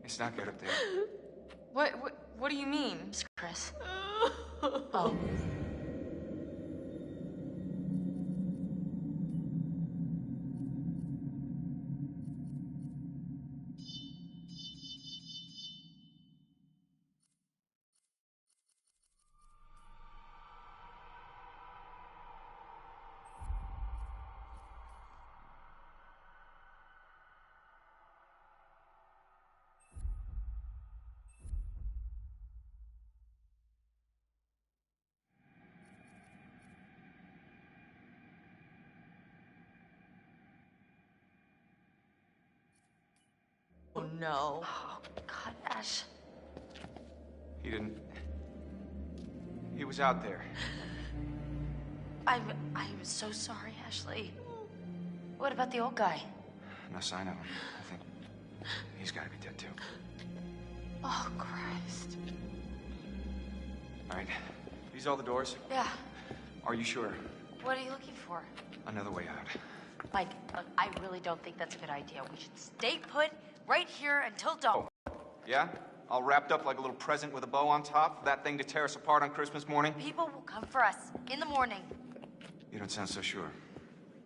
It's not good up there. What do you mean? It's Chris. Oh. Oh no. Oh, God, Ash. He didn't... He was out there. I'm so sorry, Ashley. What about the old guy? No sign of him. I think he's gotta be dead too. Oh, Christ. All right. These all the doors? Yeah. Are you sure? What are you looking for? Another way out. Mike, look, I really don't think that's a good idea. We should stay put right here until dawn. Oh. Yeah? All wrapped up like a little present with a bow on top for that thing to tear us apart on Christmas morning? People will come for us in the morning. You don't sound so sure.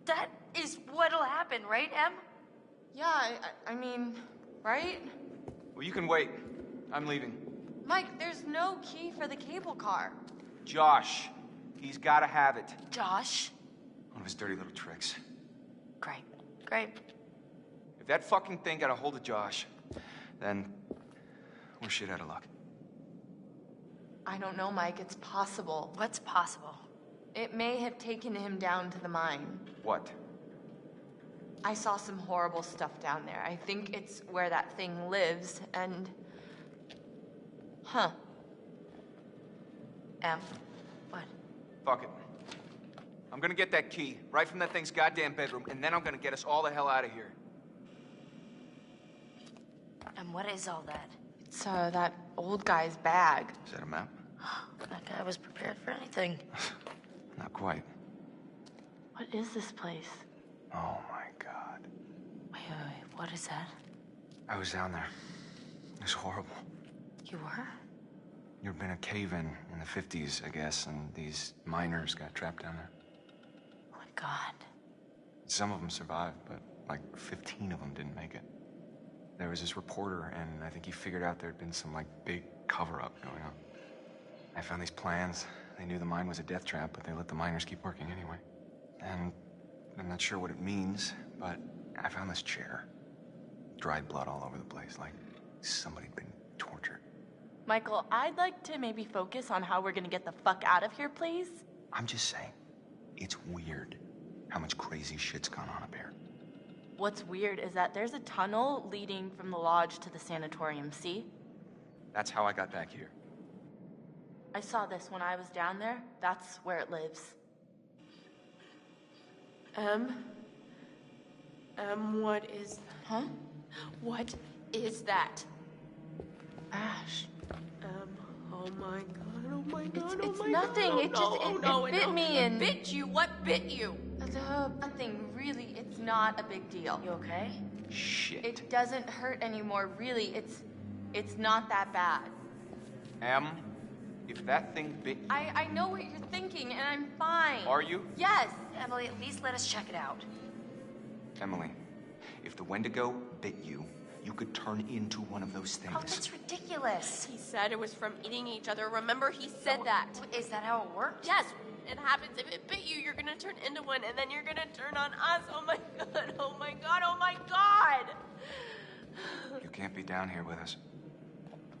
That is what'll happen, right, Em? Yeah, I mean, right? Well, you can wait. I'm leaving. Mike, there's no key for the cable car. Josh. He's gotta have it. Josh? One of his dirty little tricks. Great, great. If that fucking thing got a hold of Josh, then we're shit out of luck. I don't know, Mike. It's possible. What's possible? It may have taken him down to the mine. What? I saw some horrible stuff down there. I think it's where that thing lives, and... Huh. Em, what? Fuck it. I'm gonna get that key right from that thing's goddamn bedroom, and then I'm gonna get us all the hell out of here. And what is all that? It's, that old guy's bag. Is that a map? That guy was prepared for anything. Not quite. What is this place? Oh my God. Wait, what is that? I was down there. It was horrible. You were? There'd been a cave-in in the 50s, I guess, and these miners got trapped down there. Oh my God. Some of them survived, but like 15 of them didn't make it. There was this reporter, and I think he figured out there'd been some like big cover-up going on. I found these plans. They knew the mine was a death trap, but they let the miners keep working anyway. And I'm not sure what it means, but I found this chair. Dried blood all over the place, like somebody'd been tortured. Michael, I'd like to maybe focus on how we're gonna get the fuck out of here, please. I'm just saying, it's weird how much crazy shit's gone on up here. What's weird is that there's a tunnel leading from the lodge to the sanatorium, see? That's how I got back here. I saw this when I was down there. That's where it lives. What is... Huh? What is that? Ash. Oh my God, oh my God, It's oh my nothing. God. It just, it bit me and... Bit you? What bit you? Nothing, really. It's not a big deal. You okay? Shit. It doesn't hurt anymore, really. It's not that bad. Em, if that thing bit you... I know what you're thinking, and I'm fine. Are you? Yes. Emily, at least let us check it out. Emily, if the Wendigo bit you, you could turn into one of those things. Oh, that's ridiculous. He said it was from eating each other. Remember, he said that. Is that how it worked? Yes, it happens. If it bit you, you're gonna turn into one, and then you're gonna turn on us. Oh my God, oh my God, oh my God! You can't be down here with us.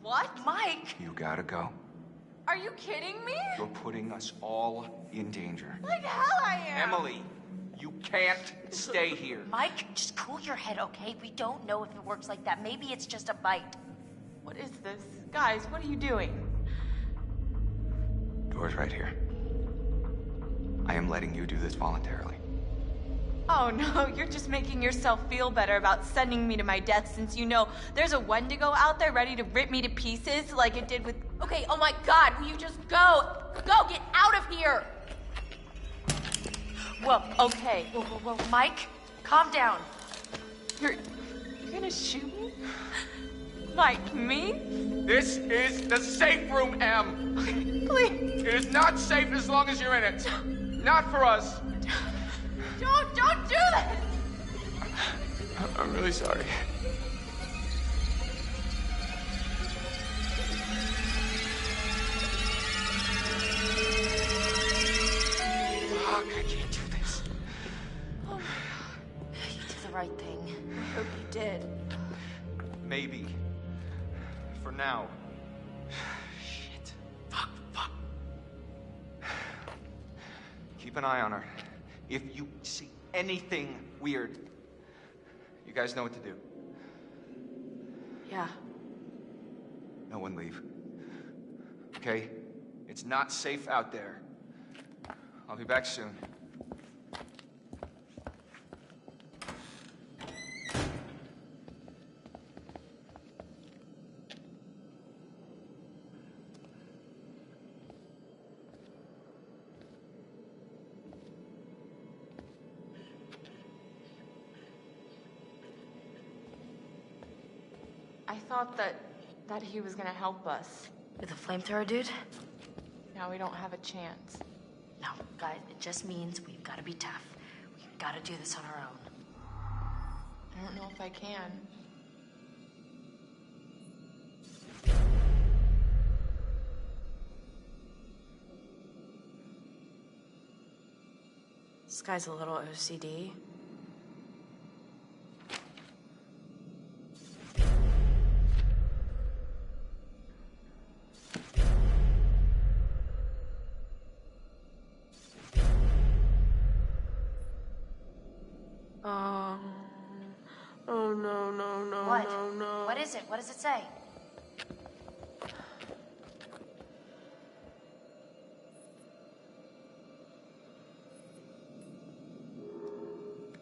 What? Mike! You gotta go. Are you kidding me? You're putting us all in danger. Like hell I am. Emily, you can't stay here. Mike, just cool your head, okay? We don't know if it works like that. Maybe it's just a bite. What is this? Guys, what are you doing? Door's right here. I am letting you do this voluntarily. Oh no, you're just making yourself feel better about sending me to my death since you know there's a Wendigo out there ready to rip me to pieces like it did with... Okay, oh my God, will you just go? Go, get out of here! Well, okay. Whoa, Mike, calm down. You're gonna shoot me? Like me? This is the safe room, Em. Please. It is not safe as long as you're in it. Not for us. Don't do this! I'm really sorry. Fuck, I can't do this. Oh my God. You did the right thing. I hope you did. Maybe. For now. Shit. Fuck. Keep an eye on her. If you see anything weird, you guys know what to do. Yeah. No one leave. Okay? It's not safe out there. I'll be back soon. I thought that he was gonna help us. With the flamethrower dude? Now we don't have a chance. No, guys, it just means we've got to be tough. We've got to do this on our own. I don't know if I can. This guy's a little OCD. Oh no. What? What is it? What does it say?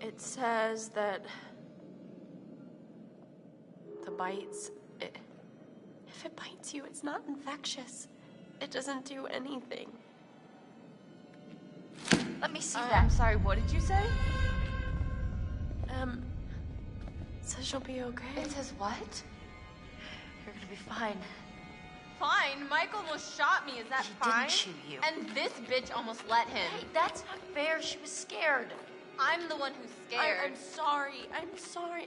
It says that the bites, if it bites you, it's not infectious. It doesn't do anything. Let me see I'm that. sorry, what did you say? It says you'll be okay. It says what? You're gonna be fine. Fine, Mike almost shot me, is that He fine? didn't shoot you. And this bitch almost let him. Hey, that's not fair. She was scared. I'm the one who's scared. I'm sorry,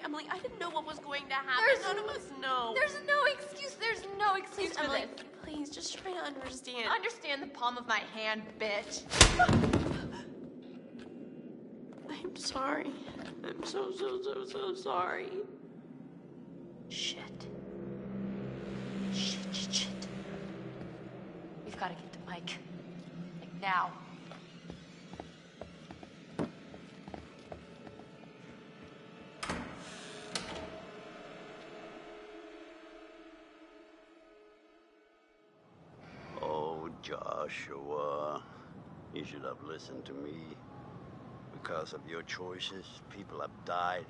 Emily. I didn't know what was going to happen. None of us know. There's no excuse. There's no excuse Please, for Emily, this. please, just try to understand. Understand the palm of my hand, bitch. I'm sorry. I'm so sorry. Shit. We've got to get to Mike. Like now. Oh, Joshua, you should have listened to me. Because of your choices, people have died.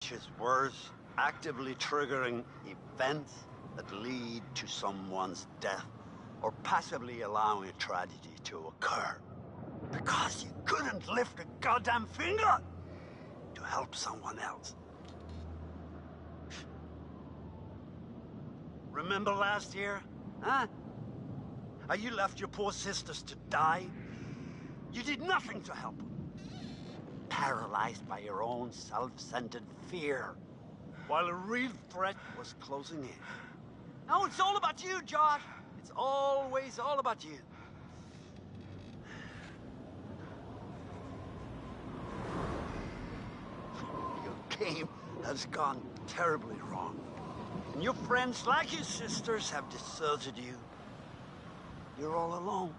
Which is worse, actively triggering events that lead to someone's death, or passively allowing a tragedy to occur. Because you couldn't lift a goddamn finger to help someone else. Remember last year, huh? How you left your poor sisters to die? You did nothing to help them. Paralyzed by your own self-centered fear, while a real threat was closing in. Now it's all about you, Josh. It's always all about you. Your game has gone terribly wrong. And your friends, like your sisters, have deserted you. You're all alone.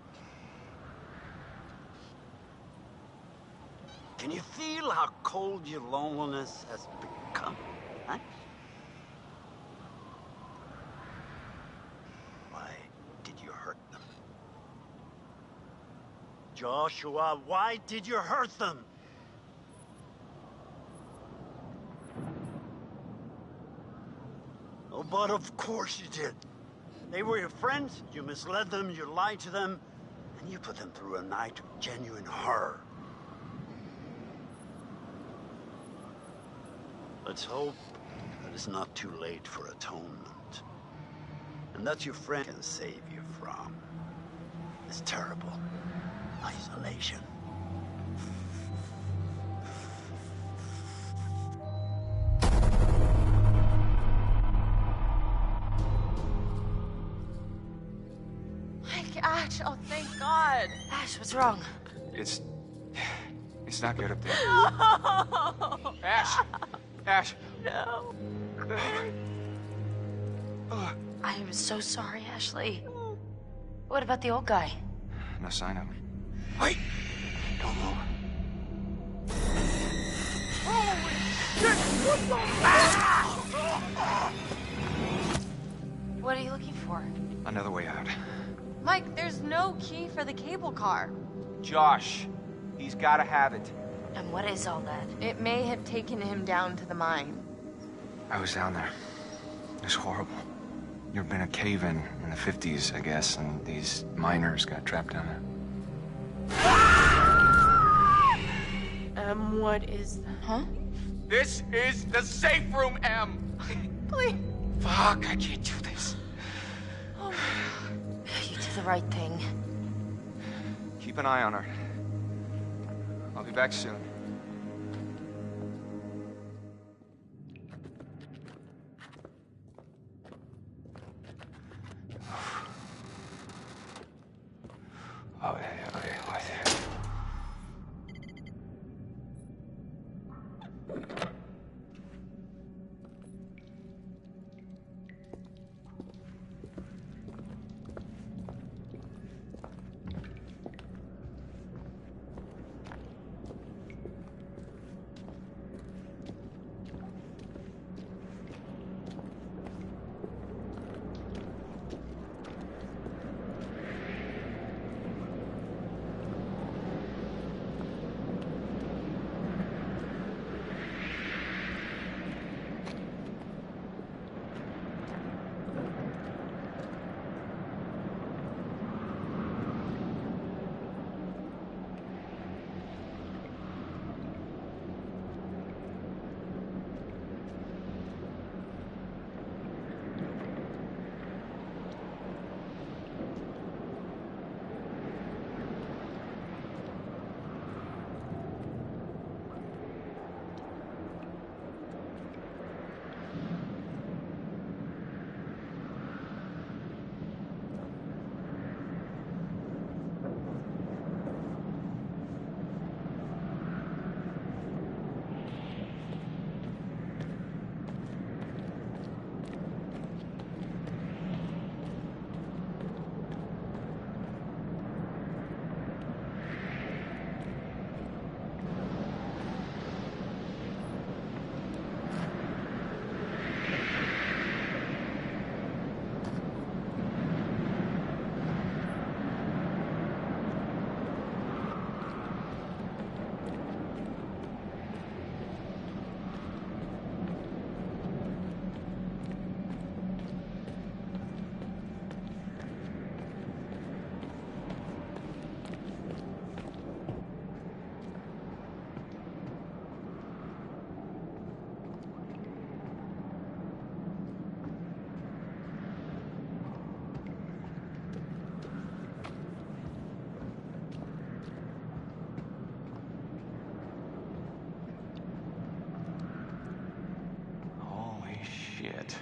Can you feel how cold your loneliness has become? Huh? Why did you hurt them? Joshua, why did you hurt them? Oh, but of course you did. They were your friends, you misled them, you lied to them, and you put them through a night of genuine horror. Let's hope that it's not too late for atonement. And that your friend can save you from is terrible isolation. Ash, oh thank God. Ash, what's wrong? It's not good up there. No. Ash! Ash! No. I am so sorry, Ashley. What about the old guy? No sign of him. Wait! Don't move. What are you looking for? Another way out. Mike, there's no key for the cable car. Josh, he's gotta have it. And what is all that? It may have taken him down to the mine. I was down there. It was horrible. There'd been a cave-in in the 50s, I guess, and these miners got trapped down there. What is that? Huh? This is the safe room, Em! Please. Fuck, I can't do this. You did the right thing. Keep an eye on her. I'll be back soon. Oh, yeah. Shit.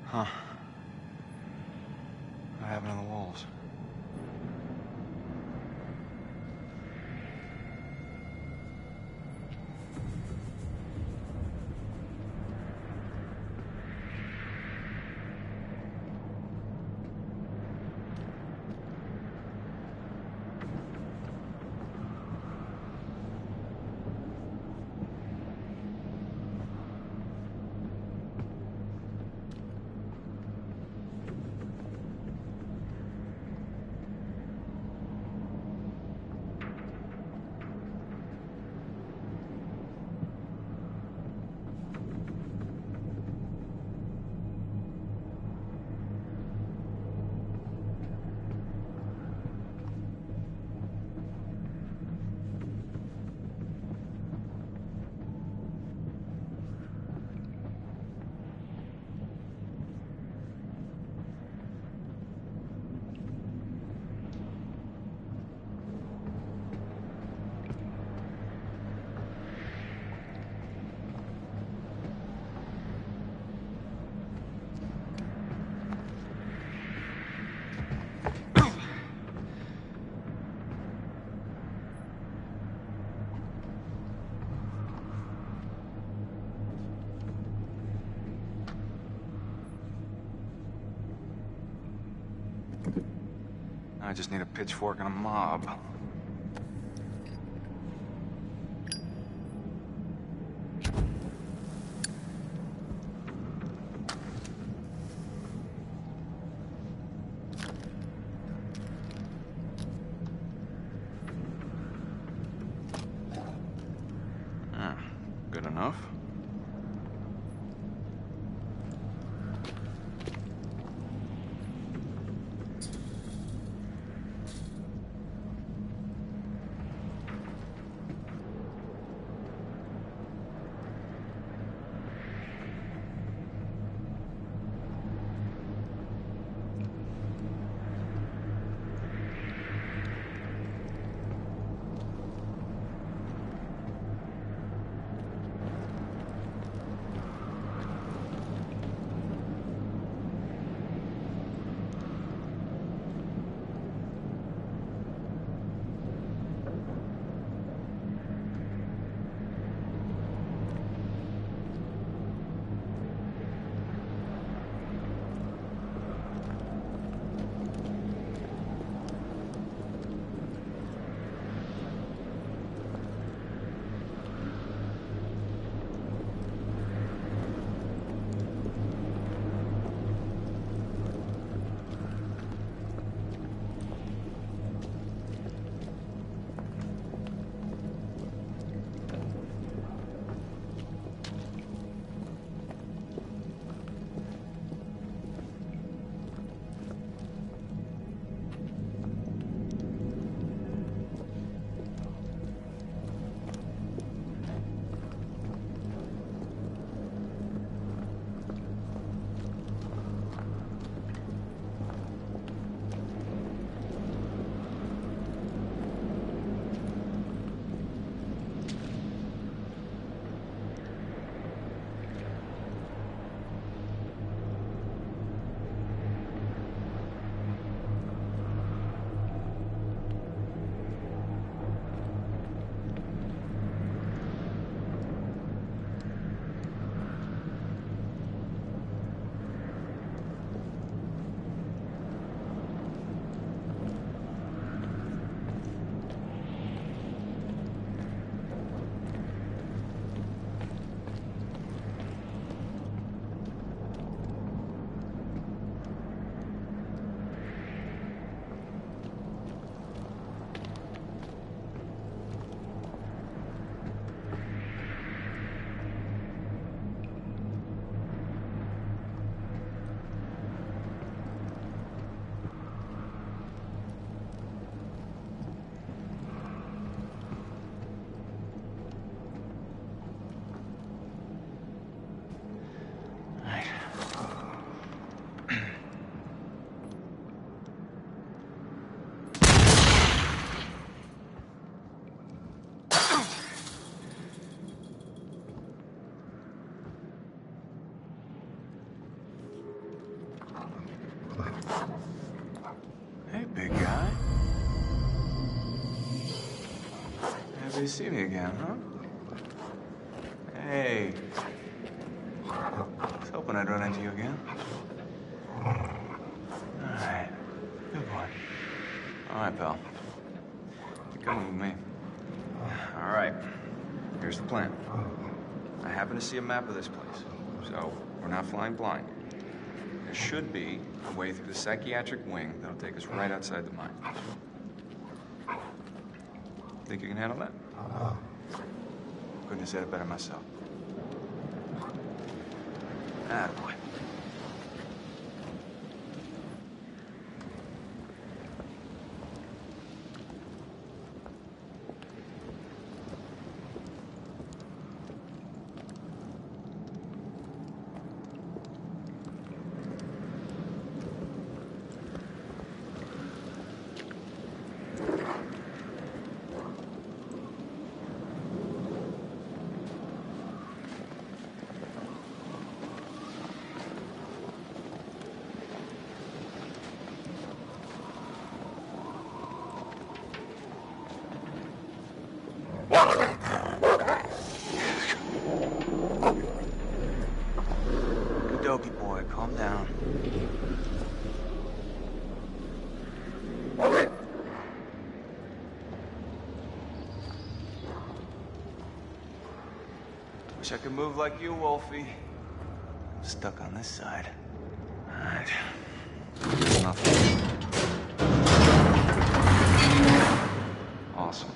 Huh. What happened to the wolves? I just need a pitchfork and a mob. Good enough. Hey, big guy. Happy to see me again, huh? Hey. I was hoping I'd run into you again. Alright. Good boy. Alright, pal. You're coming with me. Alright. Here's the plan. I happen to see a map of this place, so we're not flying blind. There should be a way through the psychiatric wing that'll take us right outside the mine. Think you can handle that? Couldn't have said it better myself. Attaboy. Dopey boy, calm down. Wish I could move like you, Wolfie. I'm stuck on this side. Alright. Nothing. Awesome.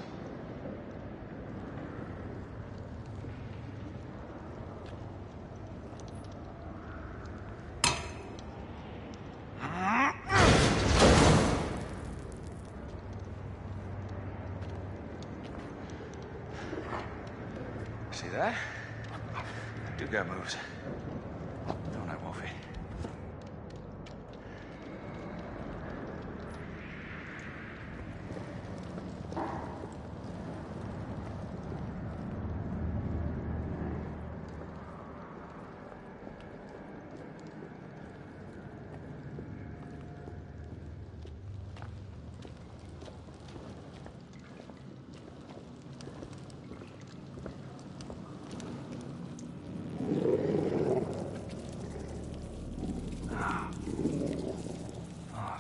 See that? I do got moves. Don't I, Wolfie?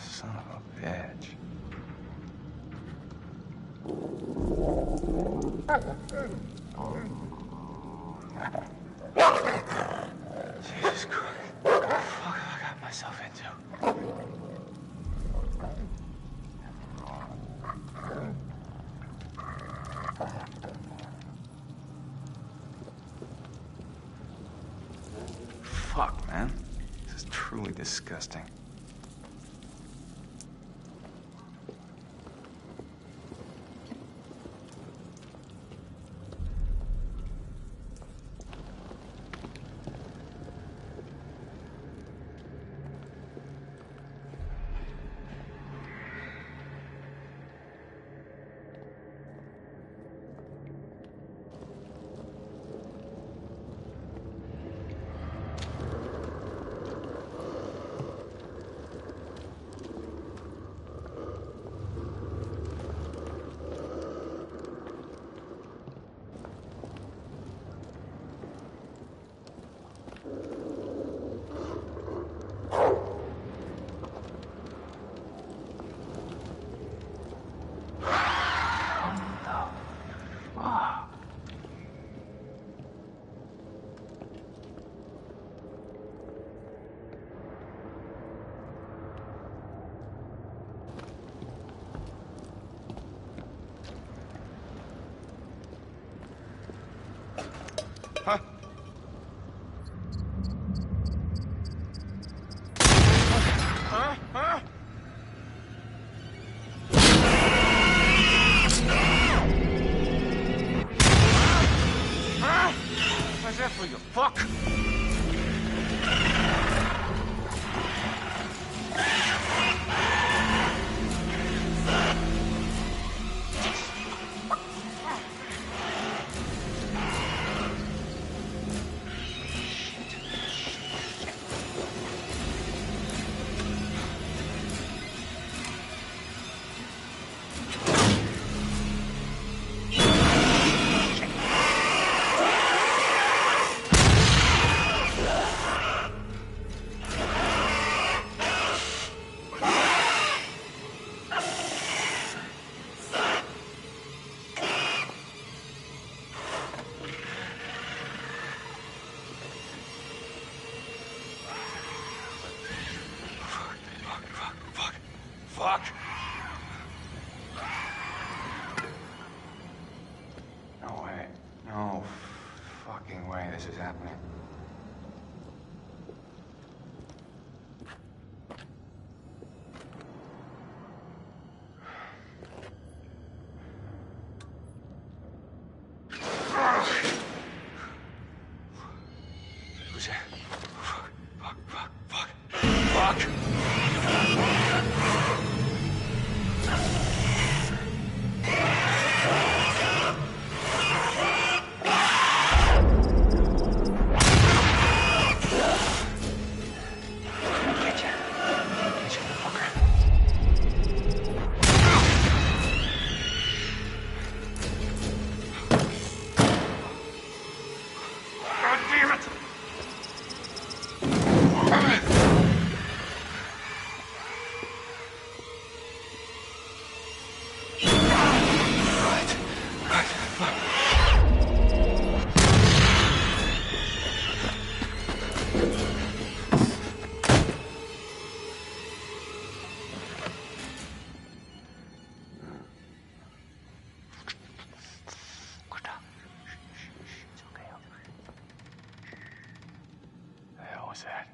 Son of a bitch. Jesus Christ. What the fuck have I got myself into? Fuck, man. This is truly disgusting. Huh? Huh? Huh? Huh? What's that for, you fuck? Fuck! No way. No fucking way this is happening. Who's that? Fuck! was that?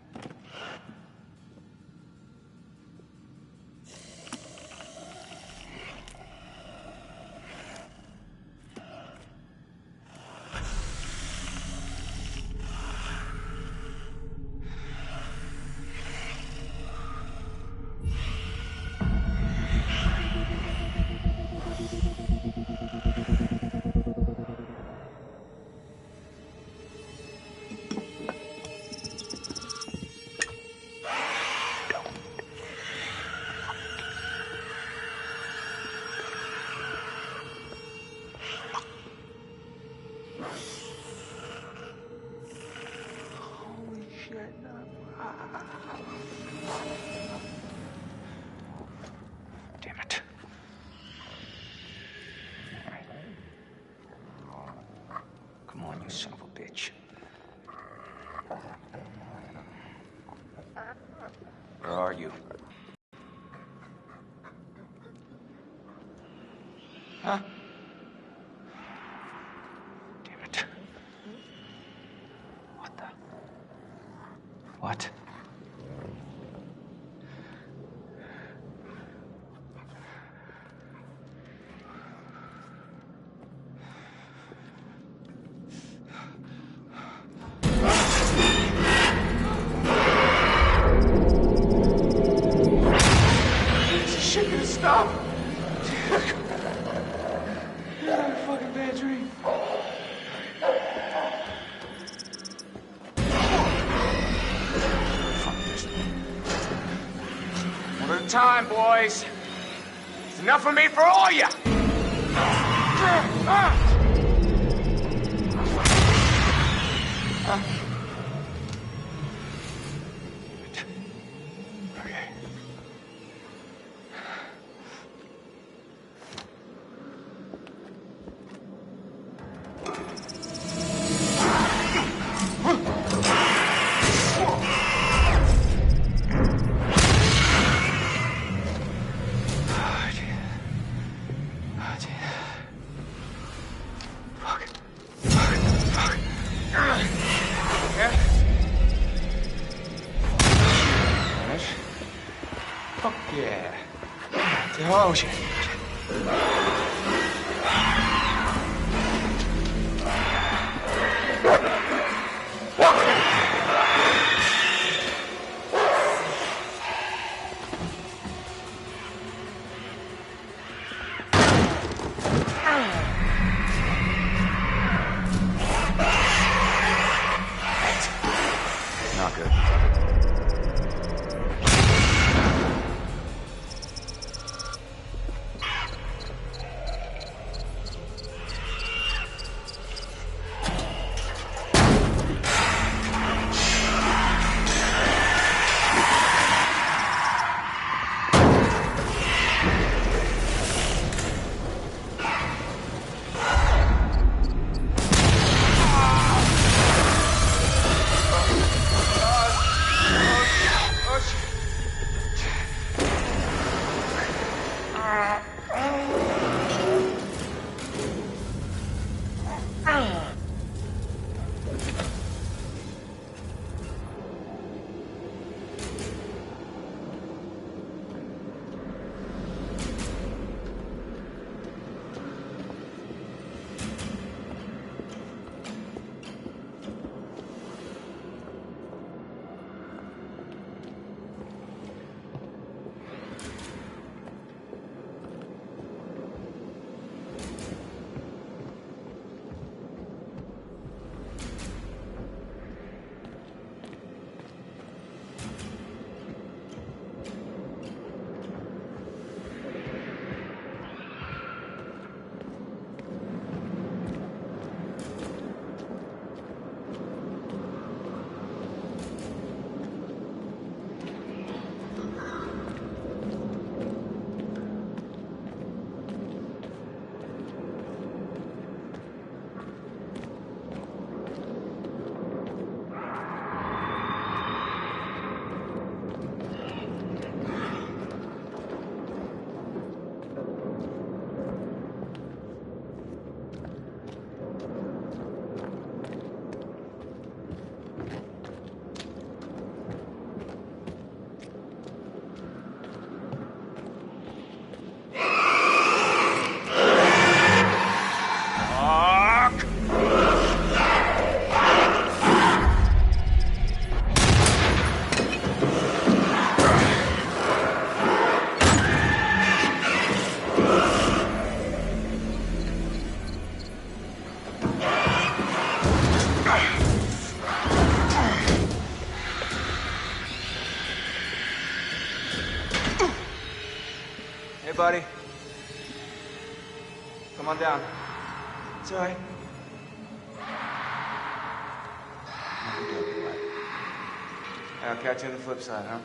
Damn it. Come on, you son of a bitch. Where are you? Huh? Damn it. What the? What? Shit gonna stop. I'm having a fucking bad dream. Fuck this. One at a time, boys. It's enough for me for all ya. Okay. Fuck yeah. Oh, shit. Not good. buddy. Come on down. It's all right. I'll catch you on the flip side, huh?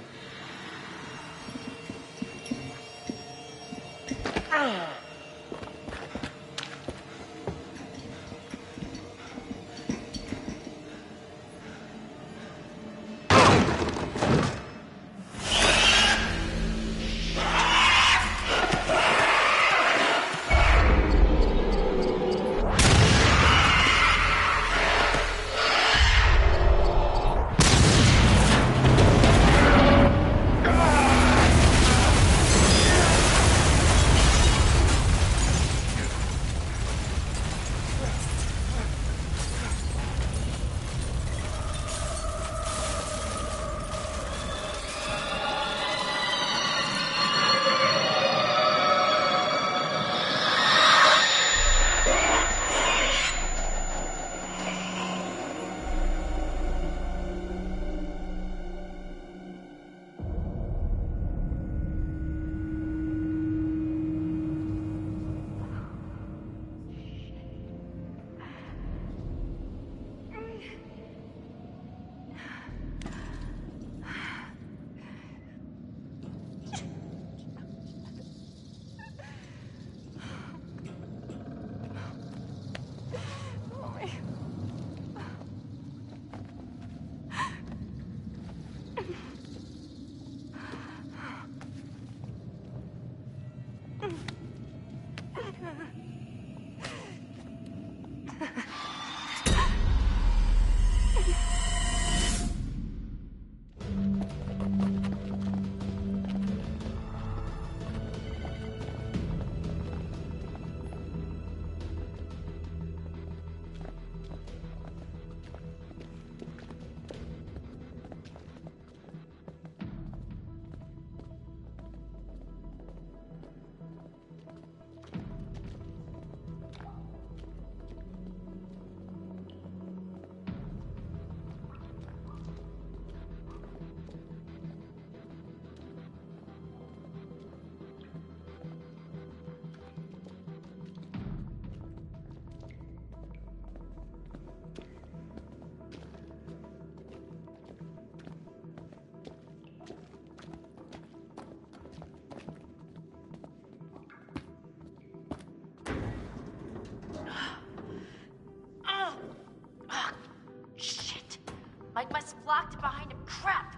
Mike must have locked it behind him. Crap!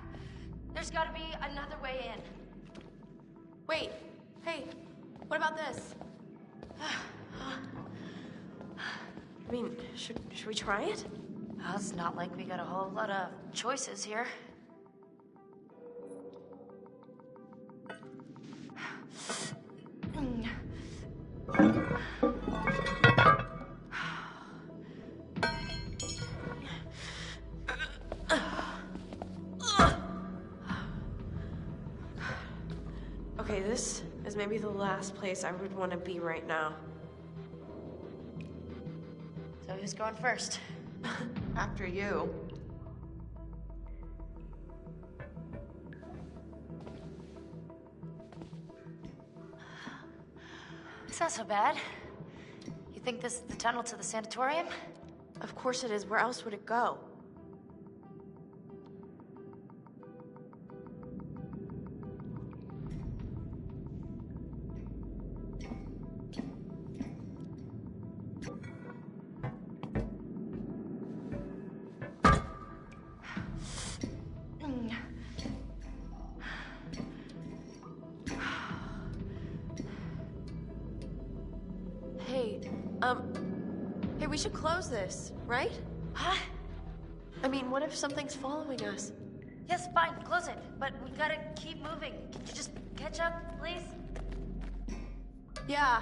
There's gotta be another way in. Wait, hey, what about this? I mean, should we try it? Well, it's not like we got a whole lot of choices here. Okay, this is maybe the last place I would want to be right now. So who's going first? After you. It's not so bad. You think this is the tunnel to the sanatorium? Of course it is. Where else would it go? Hey, we should close this, right? Huh? I mean, what if something's following us? Yes, fine, close it. But we gotta keep moving. Can you just catch up, please? Yeah.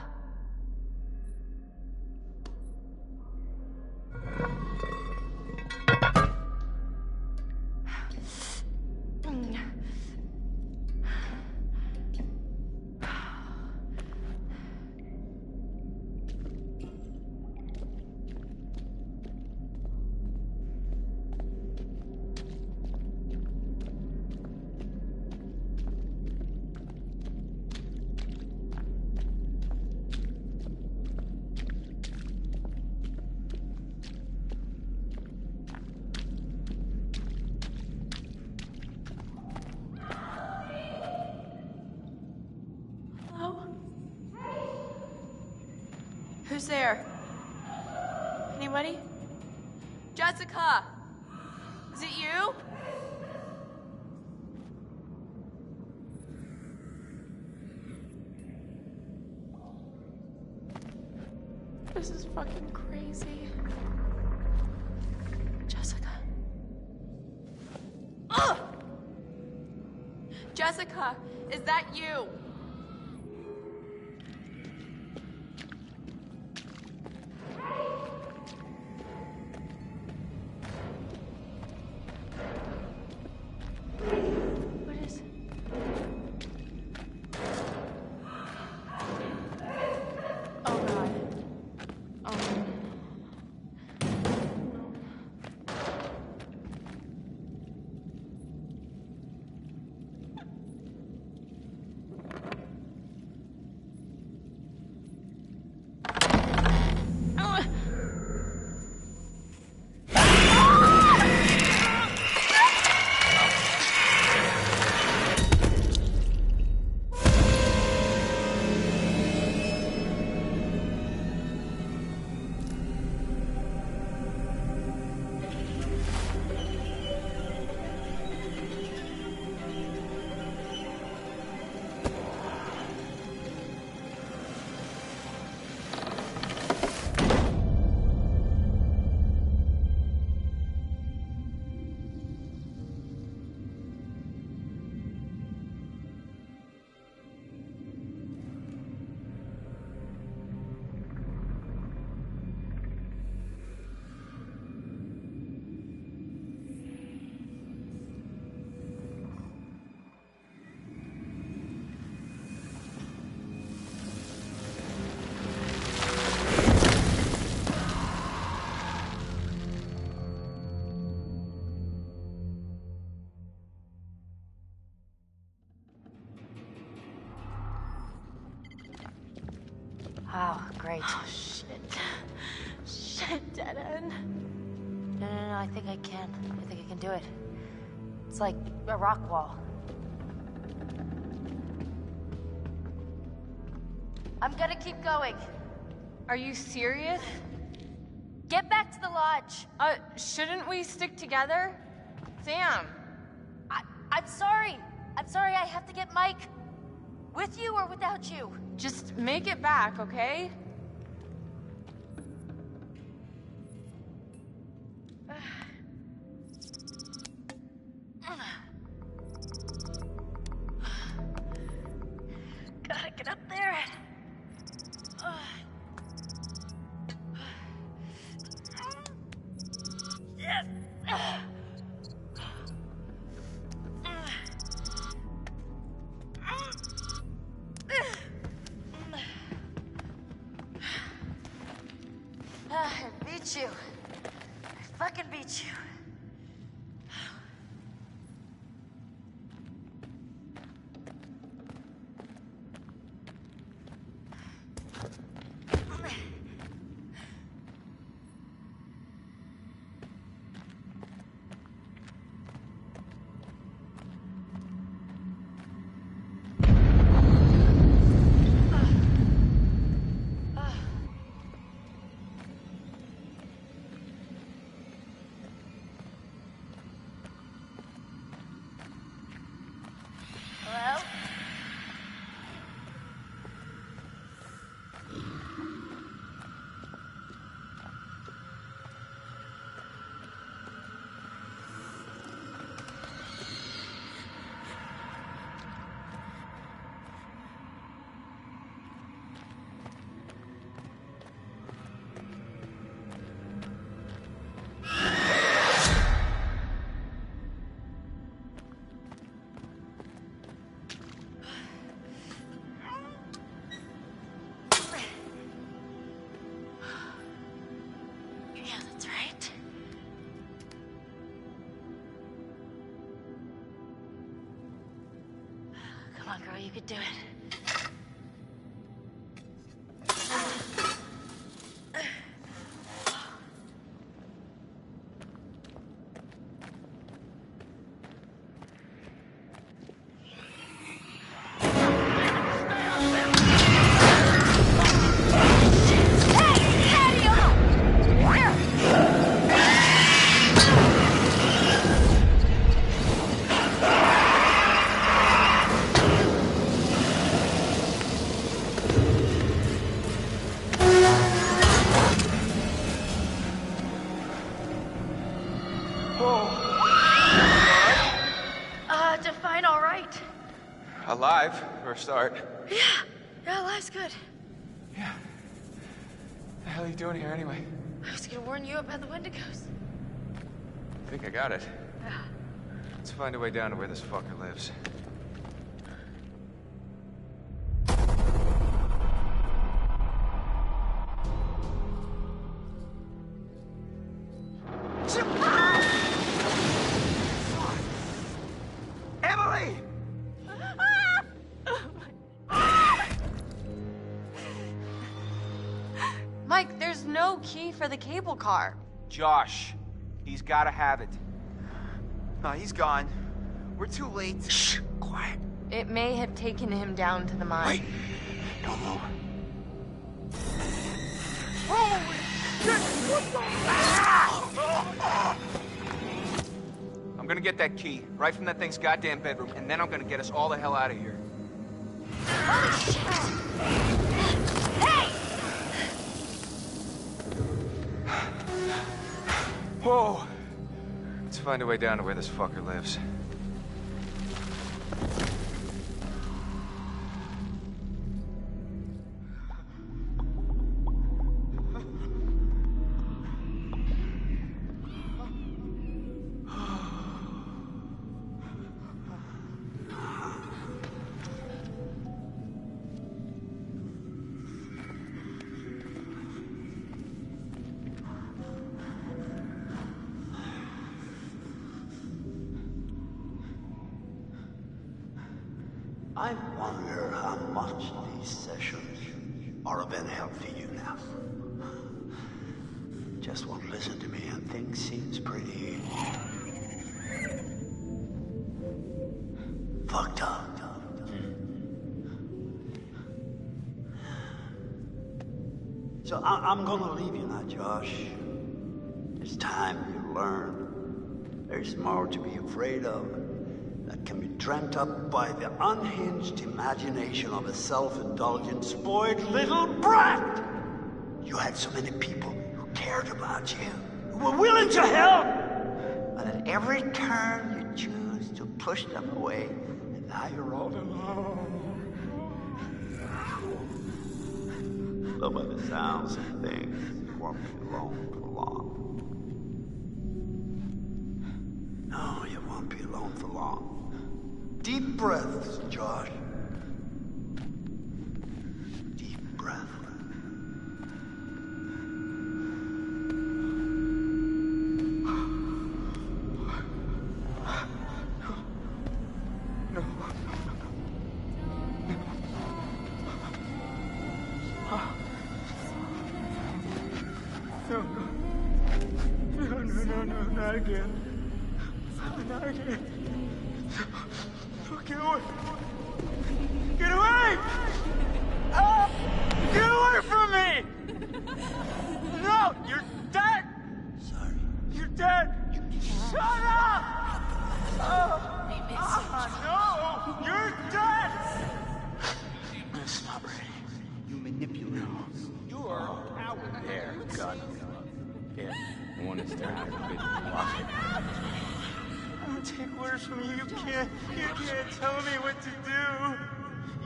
Who's there? Anybody? Jessica! Is it you? This is fucking crazy. Jessica. Ugh! Jessica, is that you? What is... Oh God. Oh no. Wow, great. Oh, shit. Shit, dead end. No, I think I can. I think I can do it. It's like a rock wall. I'm gonna keep going. Are you serious? Get back to the lodge. Shouldn't we stick together? Sam. I'm sorry. I'm sorry, I have to get Mike. With you or without you? Just make it back, okay? Gotta get up there. I beat you. I fucking beat you. Hello? Yeah, that's right. Come on, girl, you could do it. Hey! Alive, for a start. Yeah, life's good. Yeah. The hell are you doing here anyway? I was gonna warn you about the Wendigos. I think I got it. Let's find a way down to where this fucker lives. Emily! Mike, there's no key for the cable car. Josh, he's gotta have it. No, he's gone. We're too late. Shh, quiet. It may have taken him down to the mine. Wait, don't move. Holy shit! What the? I'm gonna get that key right from that thing's goddamn bedroom, and then I'm gonna get us all the hell out of here. Whoa! Let's find a way down to where this fucker lives. I wonder how much these sessions are of any help to you now. Just won't listen to me and things seems pretty fucked up. So I'm gonna leave you now, Josh. It's time you learn. There's more to be afraid of that can be dreamt up by the unhinged imagination of a self-indulgent, spoiled little brat. You had so many people who cared about you, who were willing to help, but at every turn you choose to push them away, and now you're all alone. Though by the sounds of things, you won't be alone for long. No, you won't be alone for long. Deep breaths, Josh. Deep breath. No, not again. Not again. Get away! Get away! Get away from me! No, you're dead! Sorry. You're dead! Shut up! No! You're dead! It's not ready. You manipulate. You are a coward. There, got him. Yeah, the one that's turned into a bit lost. I don't take orders from you. You can't tell me what to do.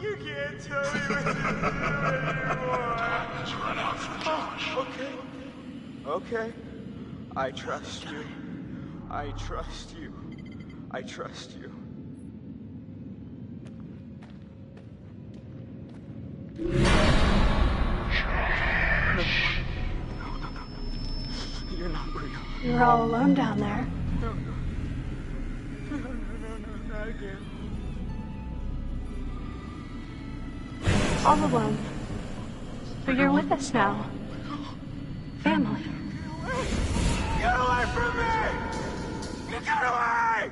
You can't tell me what to do anymore. Let's run out from Josh. Okay. I trust you. I trust you. I trust you. No. You're not real. You're all alone down there. No, not again. All alone. But you're with us now. Family. Get away from me! Get away!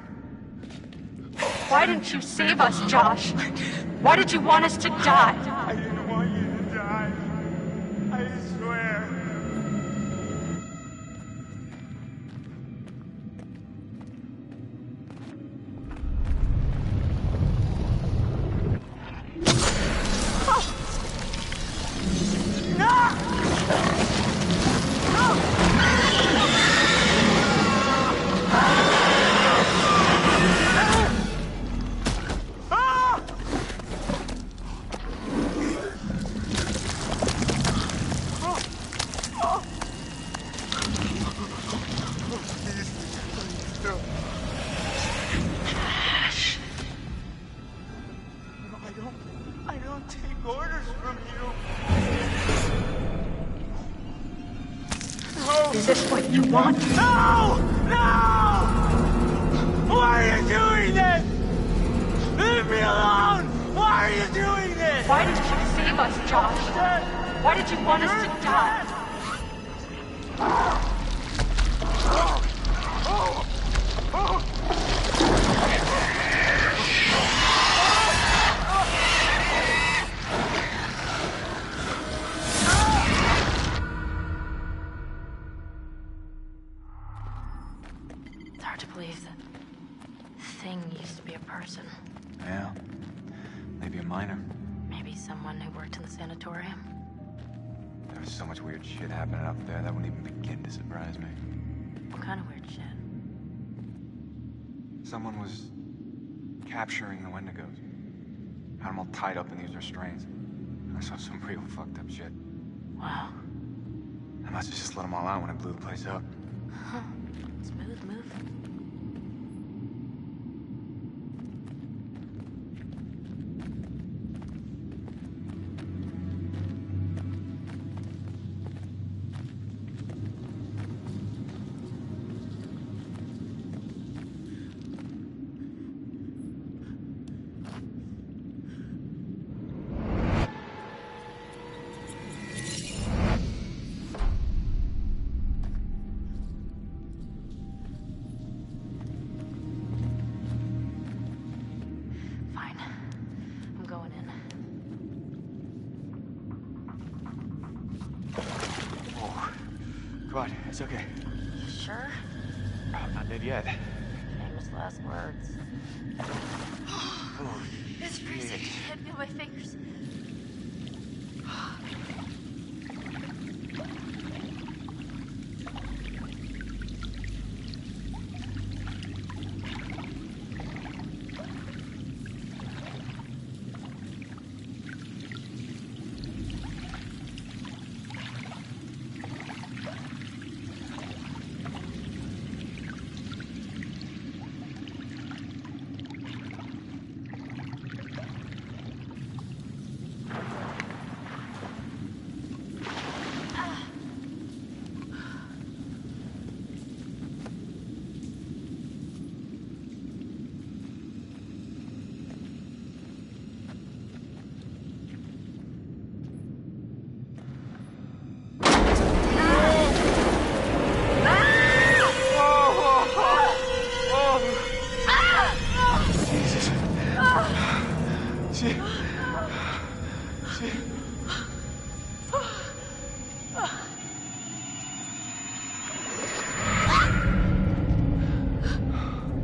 Why didn't you save us, Josh? Why did you want us to die? I didn't want you to die. I swear. Is this what you want? No! No! Why are you doing this? Leave me alone! Why are you doing this? Why did you save us, Josh? Why did you want us to die? It's hard to believe that thing used to be a person. Yeah. Maybe a minor. Maybe someone who worked in the sanatorium. There was so much weird shit happening up there that wouldn't even begin to surprise me. What kind of weird shit? Someone was capturing the Wendigos. Had them all tied up in these restraints. I saw some real fucked up shit. Wow. I must have just let them all out when I blew the place up. Huh. Smooth move. Fine. I'm going in. Oh, come on, it's okay. You sure? I'm not dead yet. Famous last words. Oh, It's freezing. Can't feel my fingers.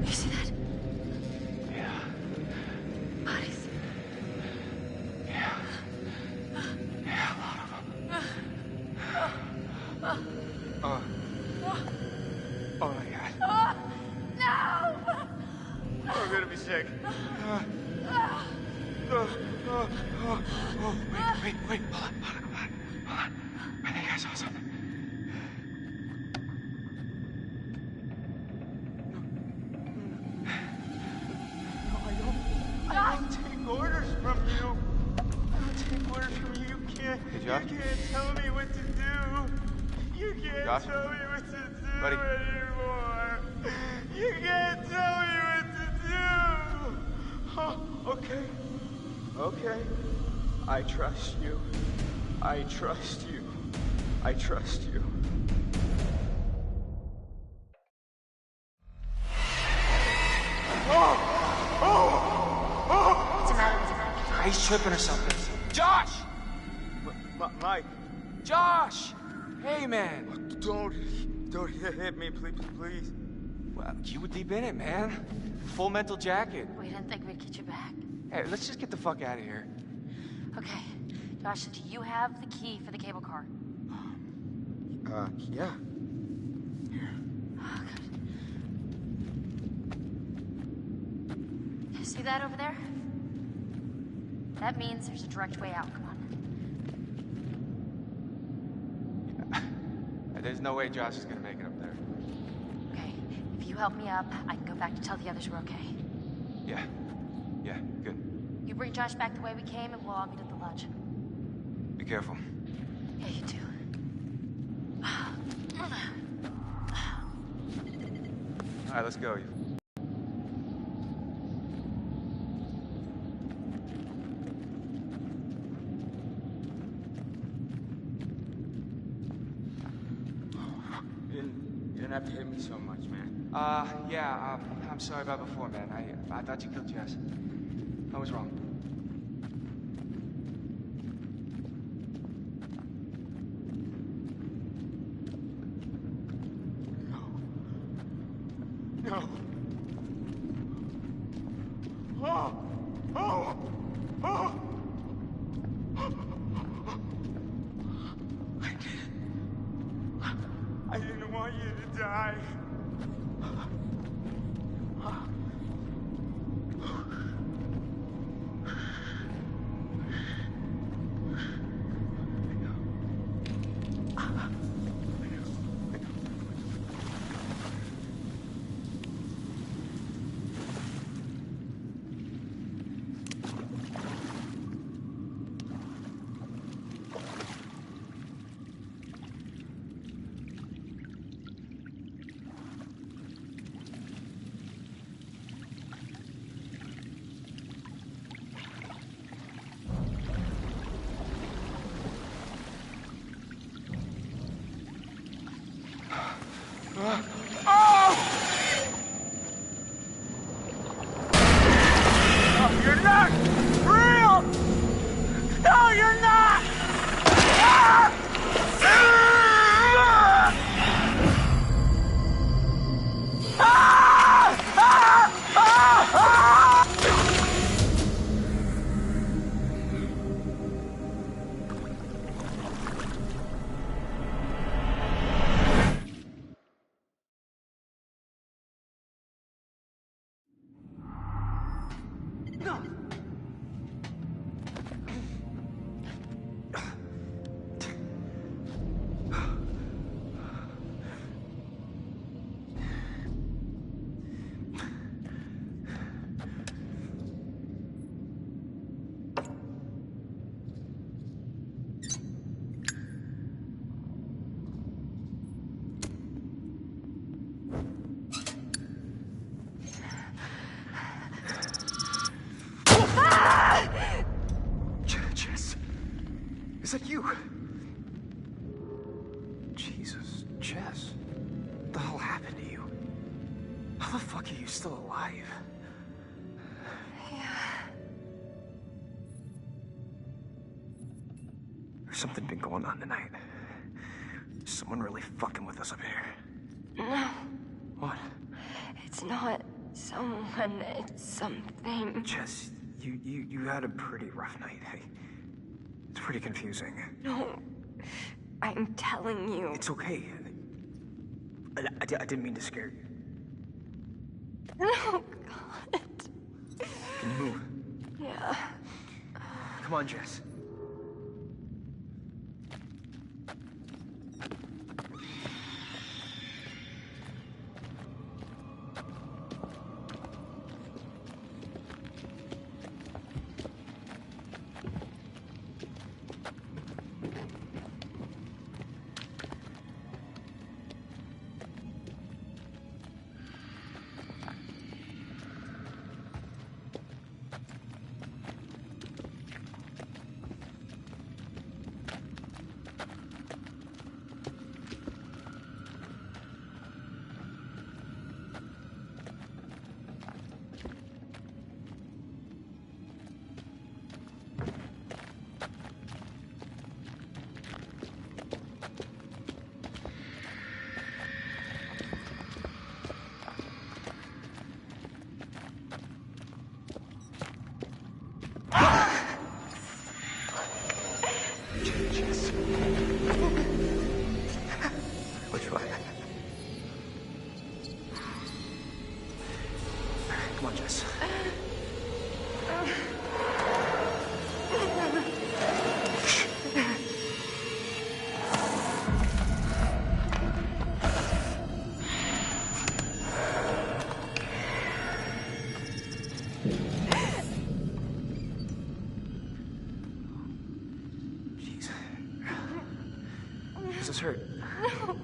You see that? Yeah. Bodies. Yeah. Yeah, a lot of them. Oh my God. No! I'm gonna be sick. Wait, hold on. I think I saw something. I don't take orders from you. I don't take orders from you. Hey, Josh? You can't tell me what to do. You can't Josh? tell me what to do Buddy? anymore. You can't tell me what to do. Oh, okay. Okay. I trust you. I trust you. I trust you. What's the matter? He's tripping or something. Josh! Mike, Josh! Hey, man. don't hit me, please. Well, you were deep in it, man. Full mental jacket. We didn't think we'd get you back. Hey, let's just get the fuck out of here. Okay. Josh, do you have the key for the cable car? Yeah. Oh, good. You see that over there? That means there's a direct way out. Come on. There's no way Josh is gonna make it up there. Okay. If you help me up, I can go back to tell the others we're okay. Yeah, good. You bring Josh back the way we came, and we'll all meet at the lodge. Be careful. Yeah, you too. All right, let's go. You didn't have to hit me so much, man. Yeah, I'm sorry about before, man. I thought you killed Jess. I was wrong. No. Oh! Oh! Oh! I didn't want you to die. You're not real! No, you're not! Jess, is that you? Jesus, Jess, what the hell happened to you? How the fuck are you still alive? There's something been going on tonight. Someone really fucking with us up here. No, What? it's not someone, it's something. Jess, you had a pretty rough night. Hey, it's pretty confusing. No, I'm telling you. It's okay. I didn't mean to scare you. No, God. Can you move? Yeah. Come on, Jess. Jess. Which way? Come on, Jess. Jeez. Does this hurt? No.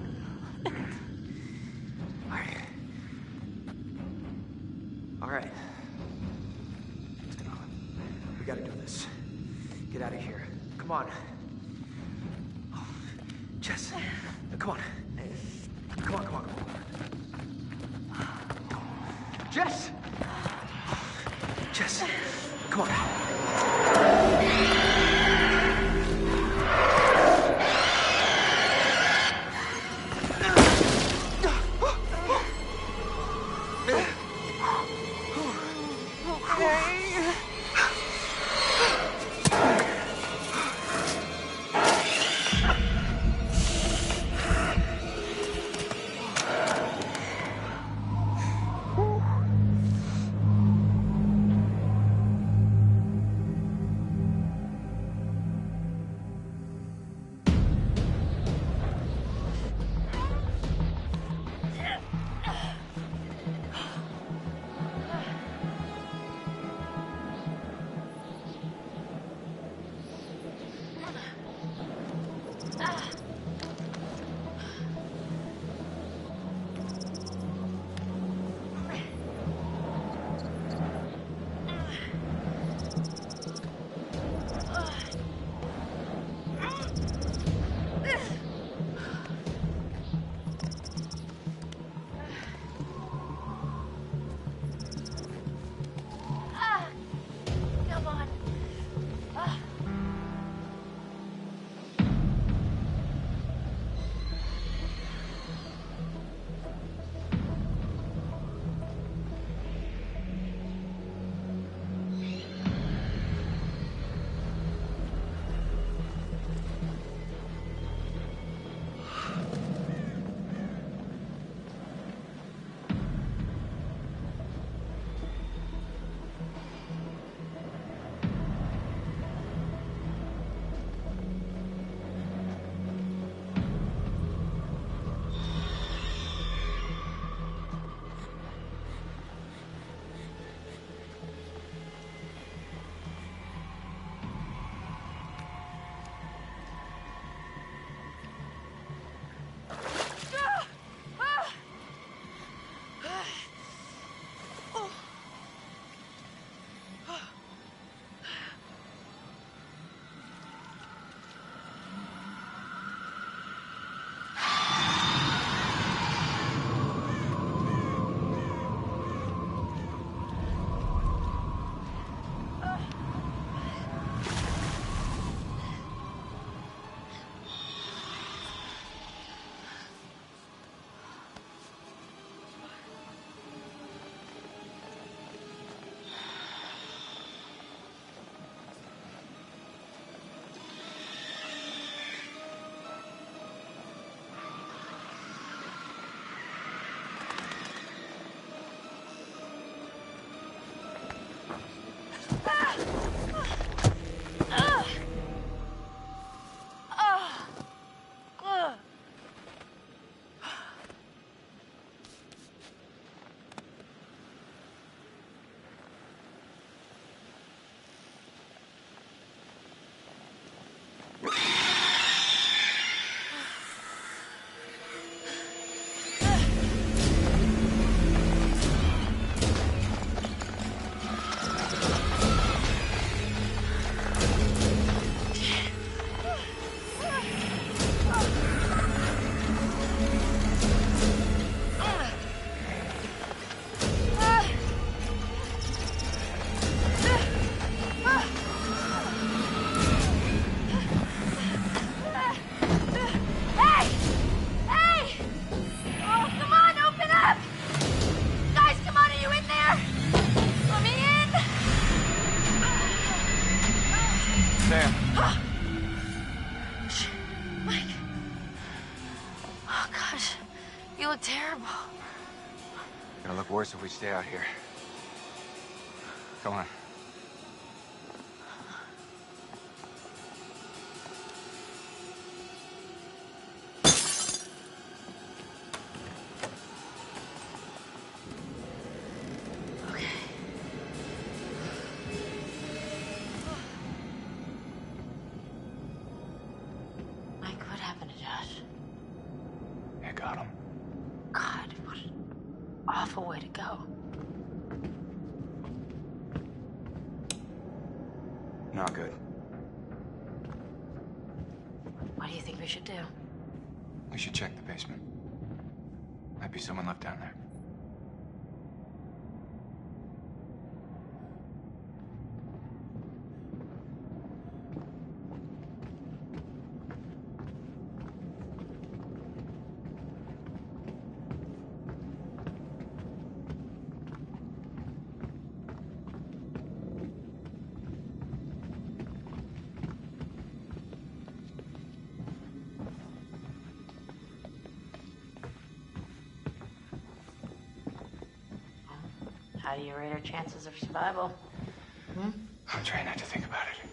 Alright. We gotta do this. Get out of here. Come on. Jess, come on. Come on, come on, come on. Jess! Jess, come on. It'll look worse if we stay out here. Come on. Awful way to go. Not good. What do you think we should do? We should check the basement. Might be someone left down there. How do you rate our chances of survival? I'm trying not to think about it.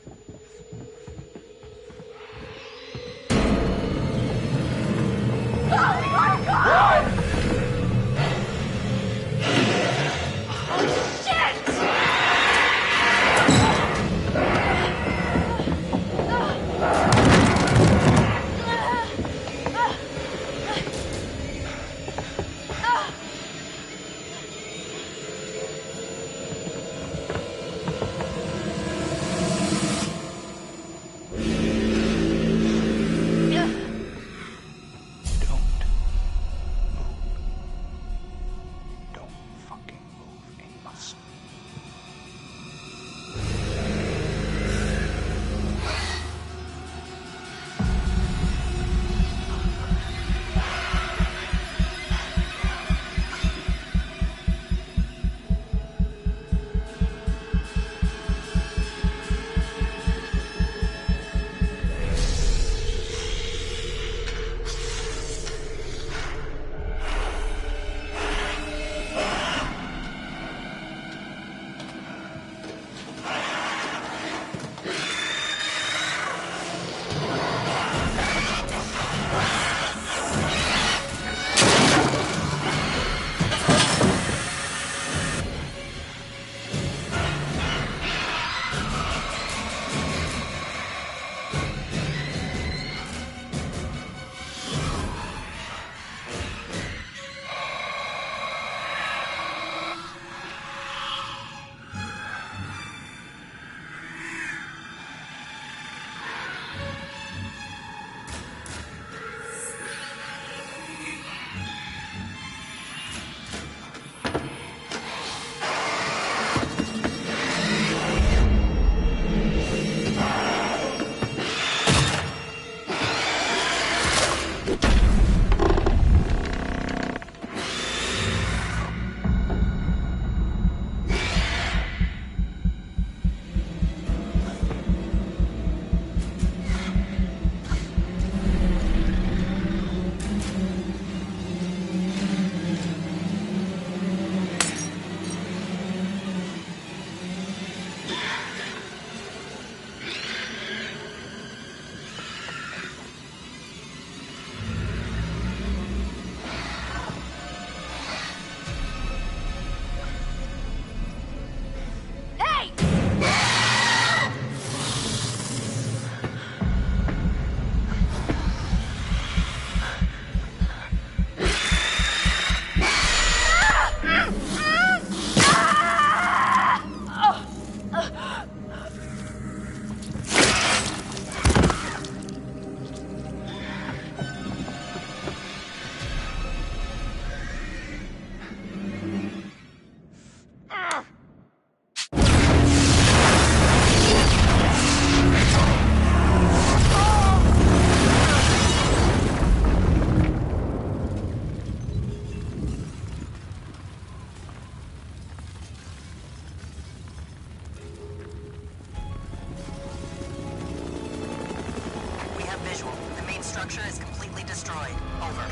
structure is completely destroyed. Over.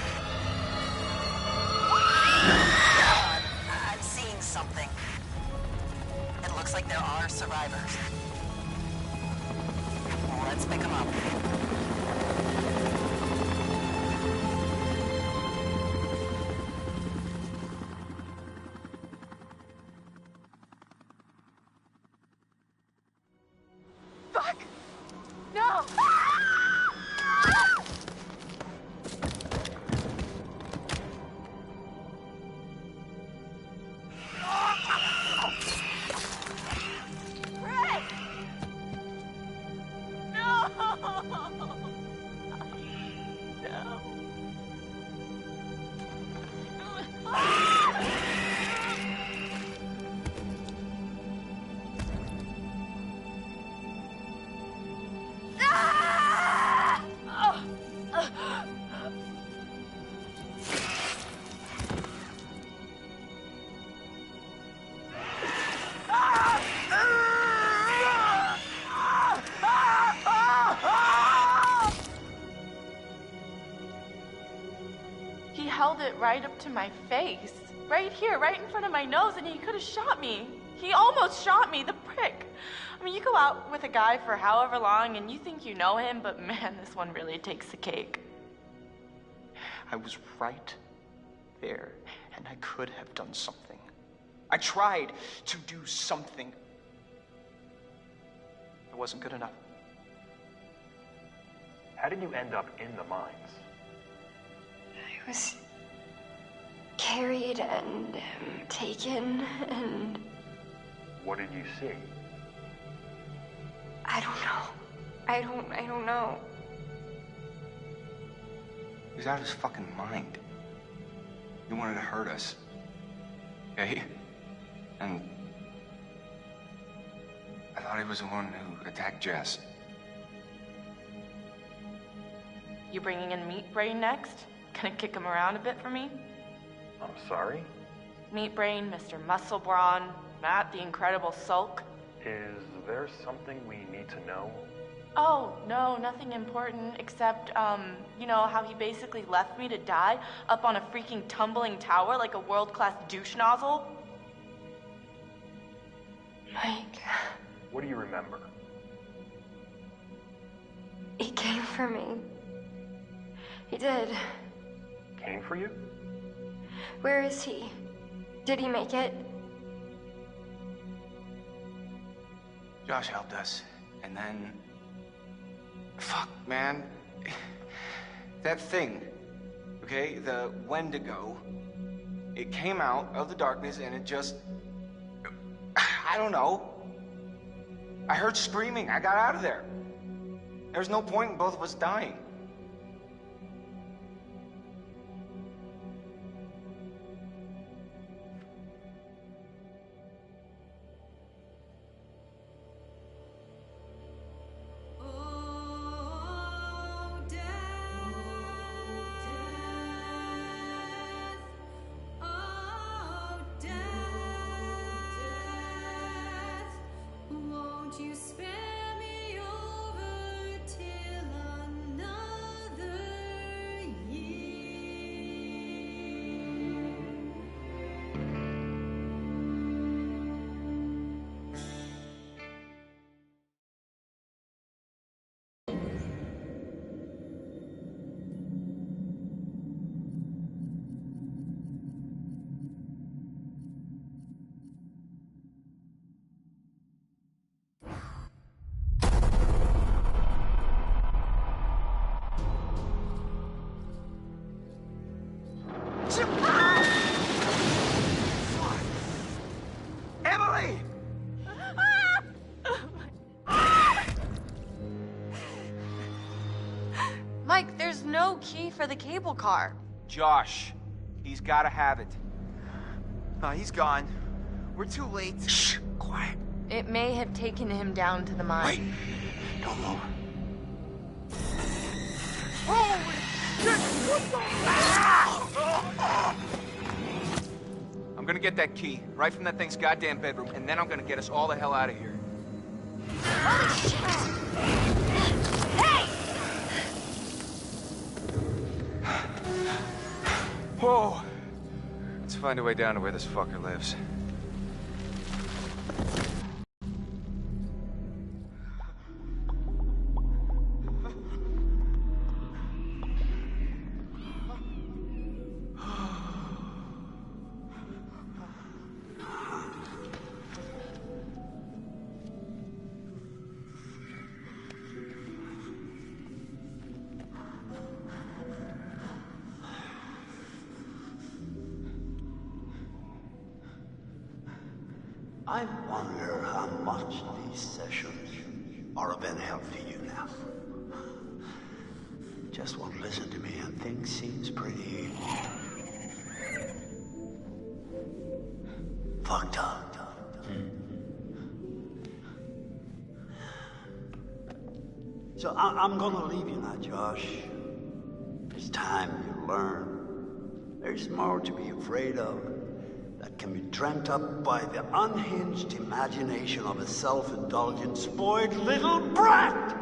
I'm seeing something. It looks like there are survivors. Let's pick them up. Fuck! No! right up to my face. Right here, right in front of my nose, and he could have shot me. He almost shot me, the prick. I mean, you go out with a guy for however long and you think you know him, but man, this one really takes the cake. I was right there, and I could have done something. I tried to do something. It wasn't good enough. How did you end up in the mines? I was carried and taken and... What did you see? I don't know. I don't know. He was out of his fucking mind. He wanted to hurt us. Okay? And I thought he was the one who attacked Jess. You bringing in Meat Brain next? Gonna kick him around a bit for me? I'm sorry? Meat Brain, Mr. Muscle Brawn, Matt the Incredible Sulk. Is there something we need to know? Oh, no, nothing important, except, you know how he basically left me to die up on a freaking tumbling tower like a world-class douche nozzle? Mike. What do you remember? He came for me. He did. Came for you? Where is he? Did he make it? Josh helped us, and then... Fuck, man. That thing, okay? The Wendigo. It came out of the darkness and it just... I don't know. I heard screaming. I got out of there. There's no point in both of us dying. Mike, there's no key for the cable car. Josh, he's gotta have it. He's gone. We're too late. Shh, quiet. It may have taken him down to the mine. Wait, don't move. Holy shit! What the... I'm gonna get that key right from that thing's goddamn bedroom, and then I'm gonna get us all the hell out of here. Holy shit! Hey! Whoa! Let's find a way down to where this fucker lives. I wonder how much these sessions are of any help to you now. Just won't listen to me and things seems pretty... fucked up. So I'm gonna leave you now, Josh. It's time you learn. There's more to be afraid of that can be dreamt up by the unhinged imagination of a self-indulgent, spoiled little brat.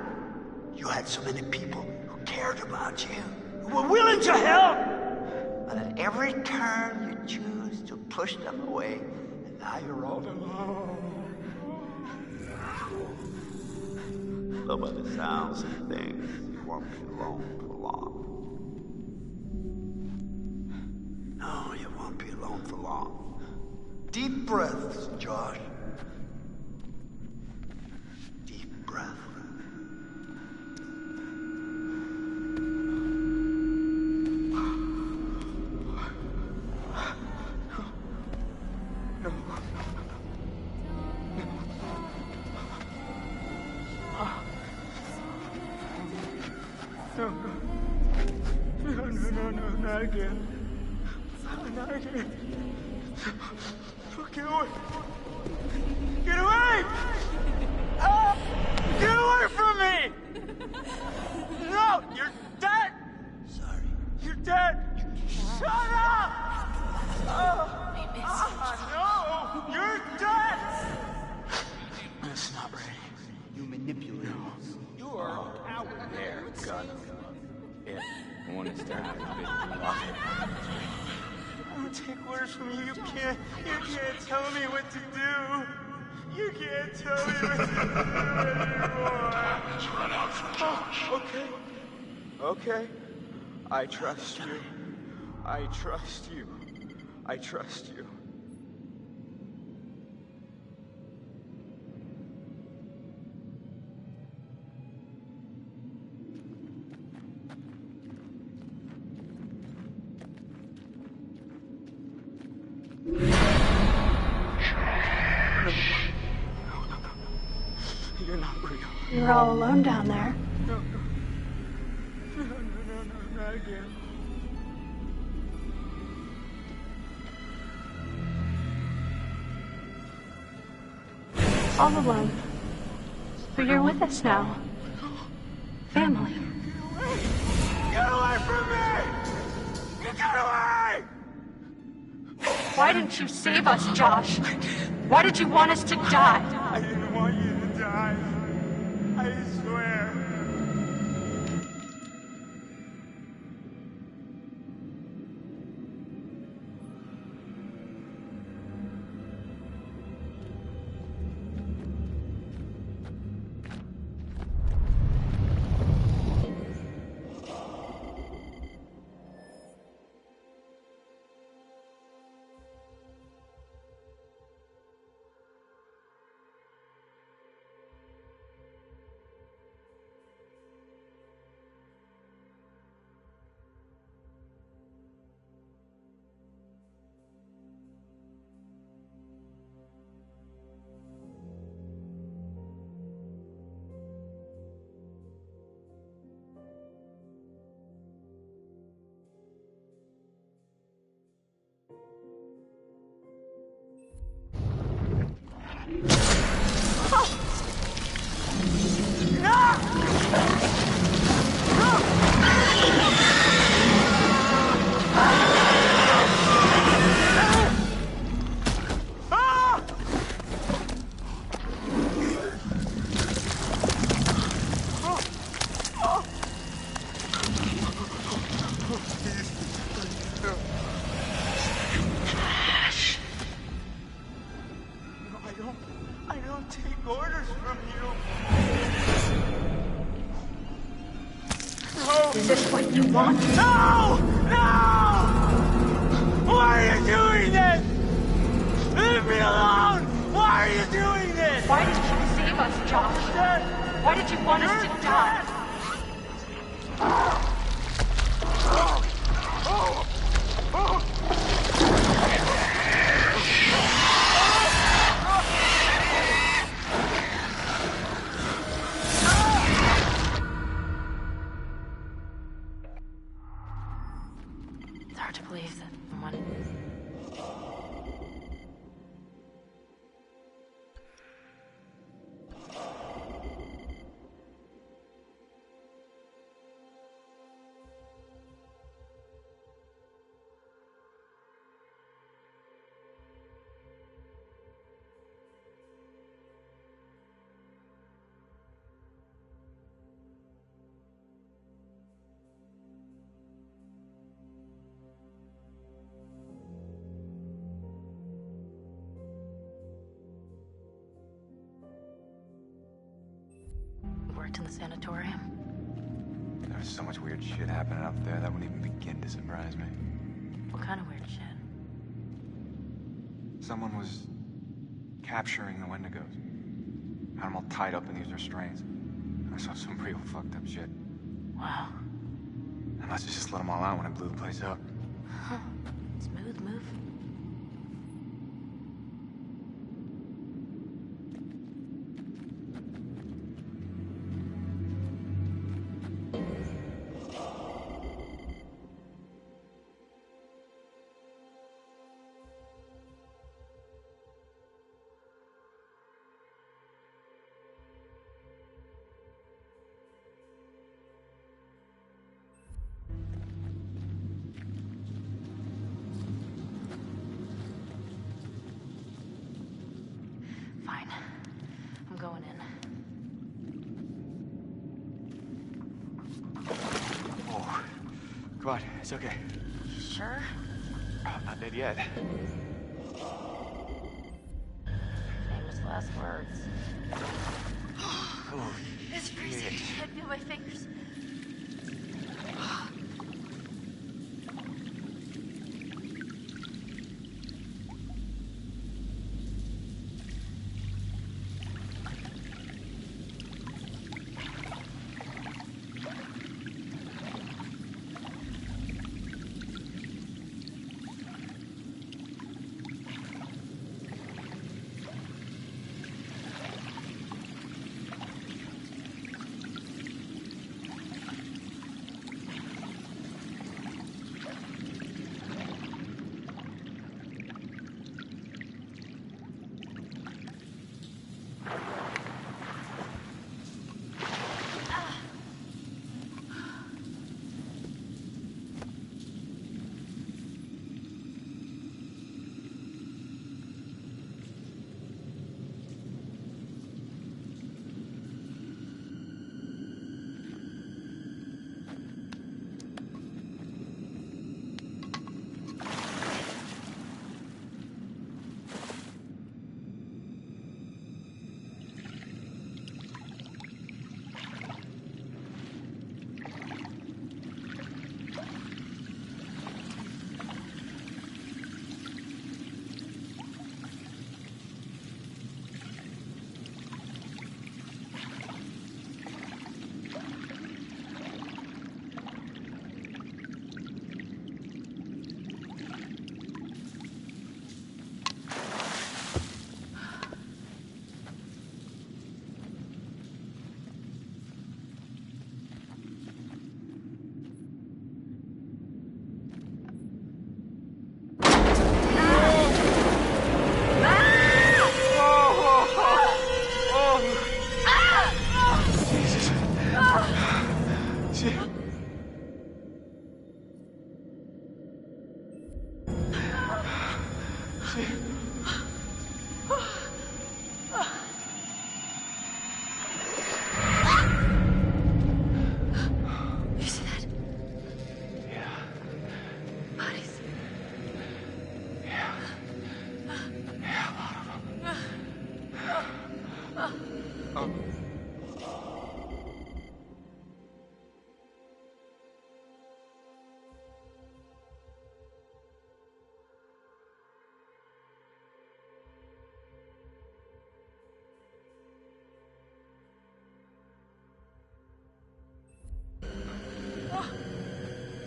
You had so many people who cared about you, who were willing to help. But at every turn, you choose to push them away, and now you're all alone. Though by the sounds of things, you won't be alone for long. No, you won't be alone for long. Deep breaths, Josh. Deep breath. No, not again. Not again. Get away! Get away! Get away from me! No, you're dead! Sorry. You're dead! Shut up! No! You're dead! That's not ready. You manipulate. You are a coward. There, gun. Yeah, the one that's turned out a bit. I don't take orders from you. You can't tell me what to do. You can't tell me what to do anymore. Time has run out for Josh. Okay. I trust you. I trust you. I trust you. You're not real. You're all alone down there. No, not again. All alone. But you're with us now. Family. Get away from me! Get away! Why didn't you save us, Josh? Why did you want us to die? I didn't want you to die. I swear. I don't take orders from you. No! Is this what you want? No! No! Why are you doing this? Leave me alone! Why are you doing this? Why did you save us, Josh? Why did you want us to die? It's hard to believe that someone... worked in the sanatorium. There was so much weird shit happening up there that wouldn't even begin to surprise me. What kind of weird shit? Someone was capturing the Wendigos. Had them all tied up in these restraints. I saw some real fucked up shit. Wow. I must have just let them all out when I blew the place up. Huh. Smooth move. Fine. I'm going in. Oh, come on, it's okay. You sure? I'm not dead yet. Famous last words. Oh, It's freezing. I can't feel my fingers.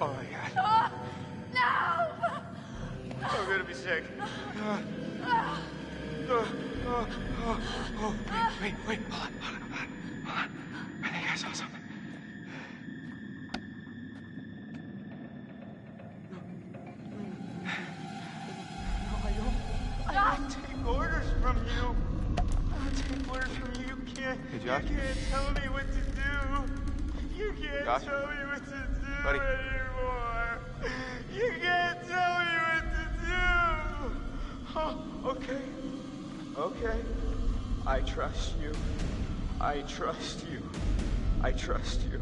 Oh my God. No! I'm gonna be sick. Wait, hold on. I think I saw something. I don't take orders from you. I don't take orders from you. Hey, Josh? You can't tell me what to do. You can't Josh? tell me what to do Buddy? anymore. You can't tell me what to do. Oh, okay. Okay. I trust you. I trust you. I trust you.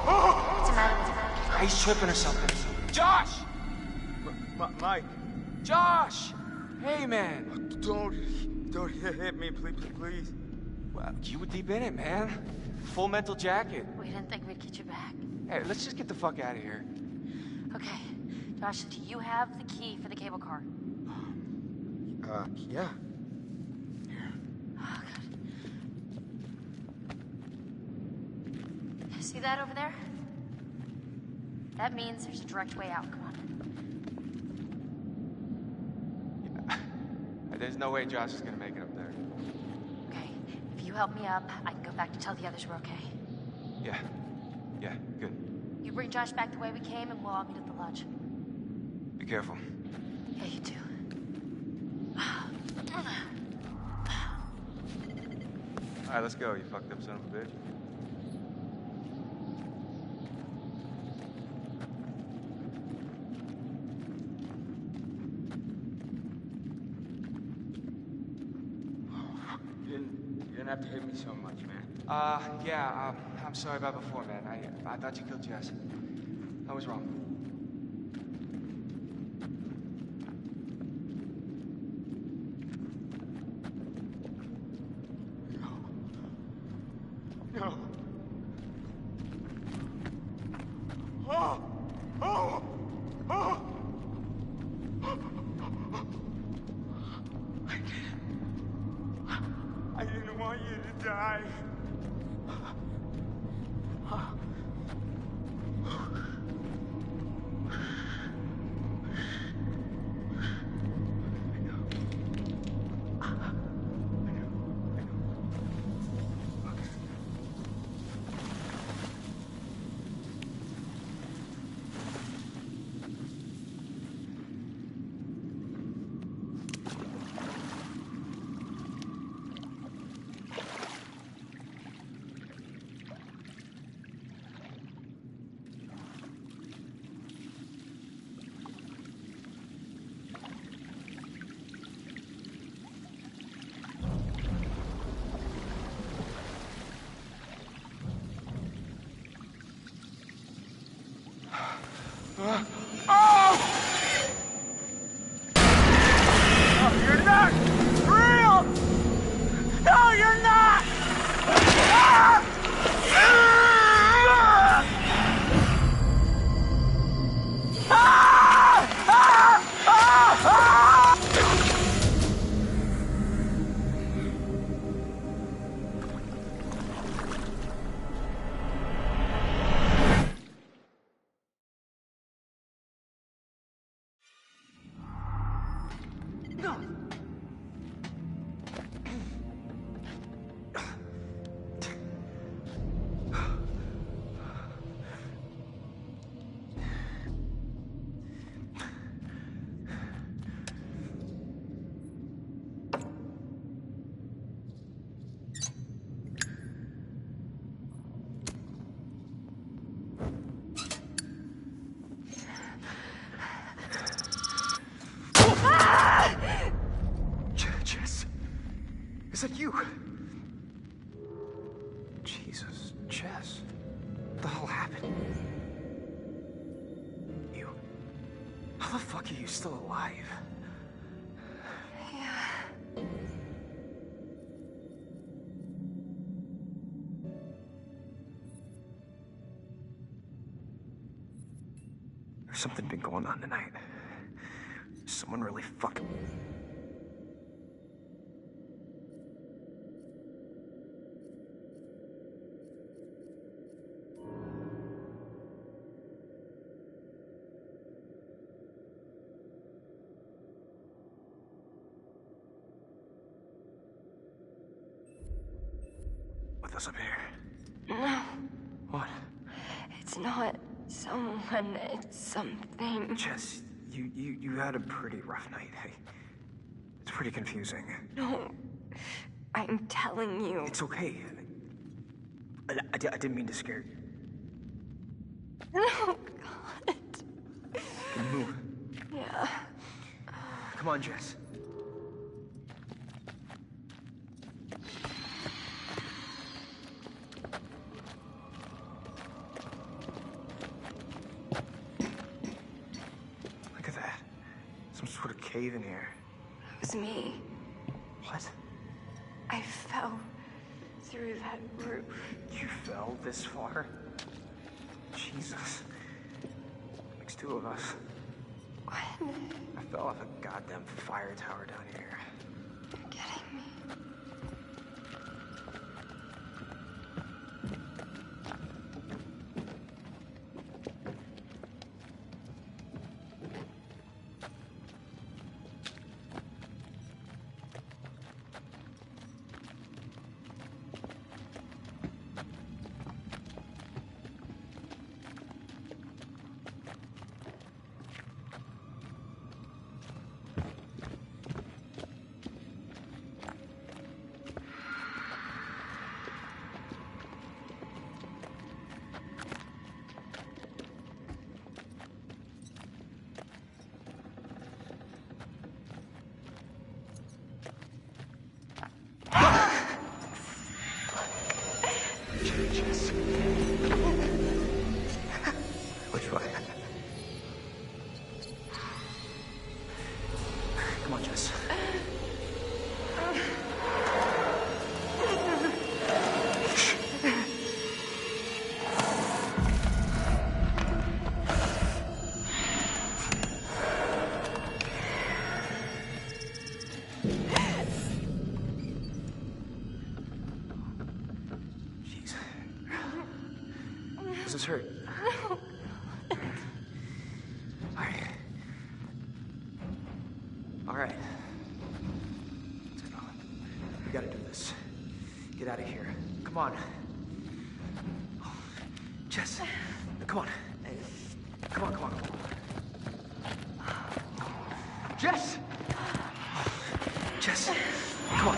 What's the matter with her? He's tripping or something. Josh! Mike. Josh! Hey, man. Don't hit me, please. Well, you were deep in it, man. Full mental jacket. We didn't think we'd get you back. Hey, let's just get the fuck out of here. Okay. Josh, do you have the key for the cable car? Yeah. Oh, God. See that over there? That means there's a direct way out. Come on. There's no way Josh is gonna make it up there. Okay. If you help me up, I can go back to tell the others we're okay. Yeah, good. You bring Josh back the way we came, and we'll all meet at the lodge. Be careful. Yeah, you too. All right, let's go, you fucked up son of a bitch. You didn't have to hit me so much, man. Yeah, I'm sorry about before, man. I thought you killed Jess. I was wrong. No. I didn't want you to die. You're not real! No, you're not! Jess, is that you? Jesus, Jess, what the hell happened? You? How the fuck are you still alive? Yeah. There's something been going on tonight. Someone really fucking... with us up here. No, What? it's not someone, it's something. Jess, you had a pretty rough night. It's pretty confusing. No, I'm telling you. It's okay. I didn't mean to scare you. Oh, God. Can you move? Yeah. Come on, Jess. Look at that. some sort of cave in here. It was me. What? I fell through that roof. You fell this far? Jesus. Makes two of us. What? I fell off a goddamn fire tower down here. You're kidding me. Jess. Which way? Come on, Jess. Does this hurt? All right. Let's go. We gotta do this. Get out of here. Come on. Oh, Jess, come on. Come on, come on. Jess! Jess, come on.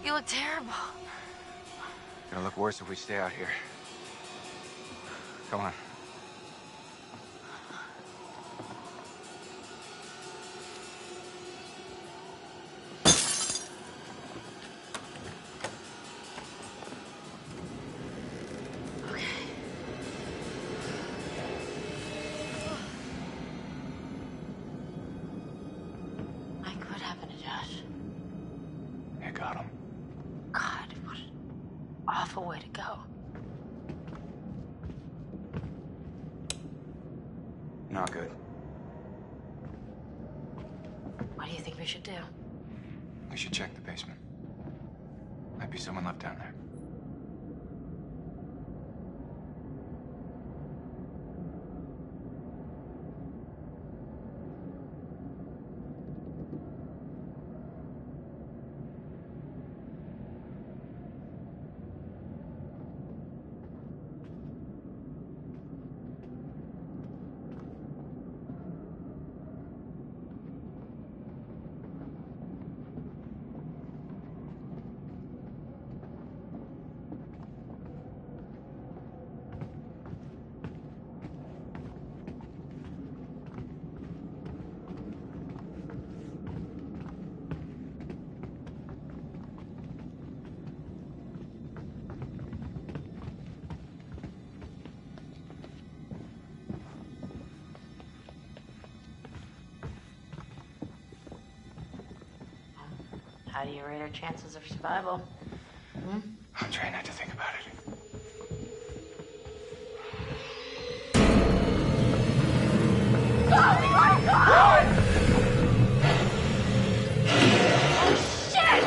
You look terrible. It'll look worse if we stay out here. Come on. Way to go. Not good. What do you think we should do? We should check the basement. Might be someone left down there. How do you rate our chances of survival? I'm trying not to think about it. Oh my God! Oh shit!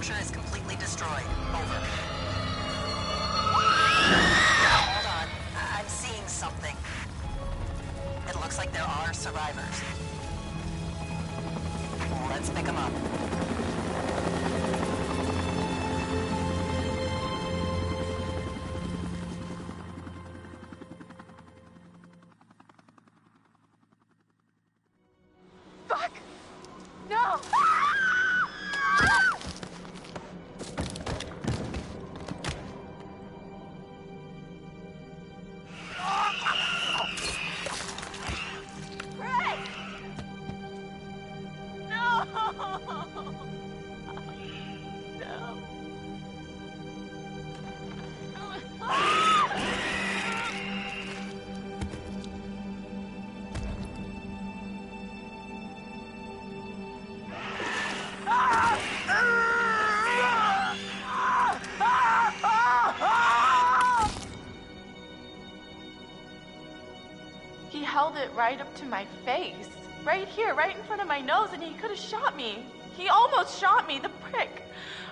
structure is completely destroyed. Over. Hold on. I'm seeing something. It looks like there are survivors. Let's pick them up. Fuck! No! He held it right up to my face. Right here, right in front of my nose, and he could have shot me. He almost shot me, the prick.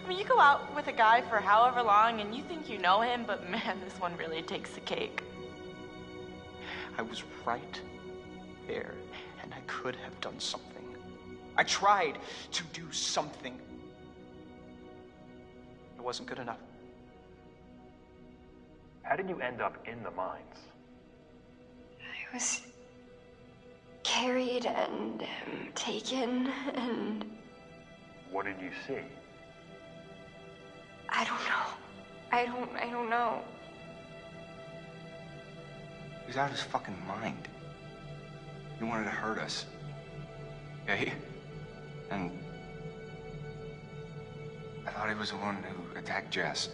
I mean, you go out with a guy for however long, and you think you know him, but man, this one really takes the cake. I was right there, and I could have done something. I tried to do something. It wasn't good enough. How did you end up in the mines? I was carried and taken, and What did you see? I don't know. I don't know. He was out of his fucking mind. He wanted to hurt us. Okay? And I thought he was the one who attacked Jess.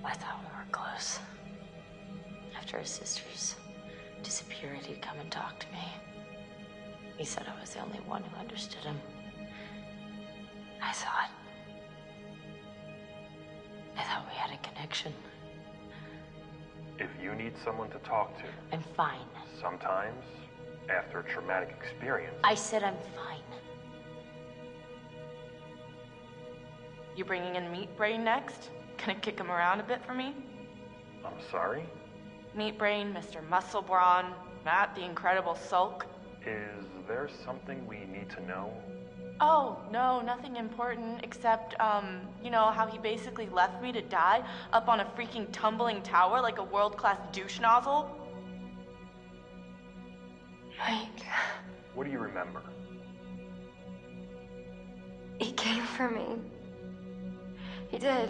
I thought we were close. After his sisters disappeared, he'd come and talk to me. He said I was the only one who understood him. I thought we had a connection. If you need someone to talk to, I'm fine. sometimes, after a traumatic experience, I said I'm fine. You bringing in Meat Brain next? Gonna kick him around a bit for me? I'm sorry? Meat Brain, Mr. Muscle Brawn, Matt the Incredible Sulk. Is there something we need to know? Oh, no, nothing important except, you know, how he basically left me to die up on a freaking tumbling tower like a world-class douche nozzle? Mike, What do you remember? he came for me. He did.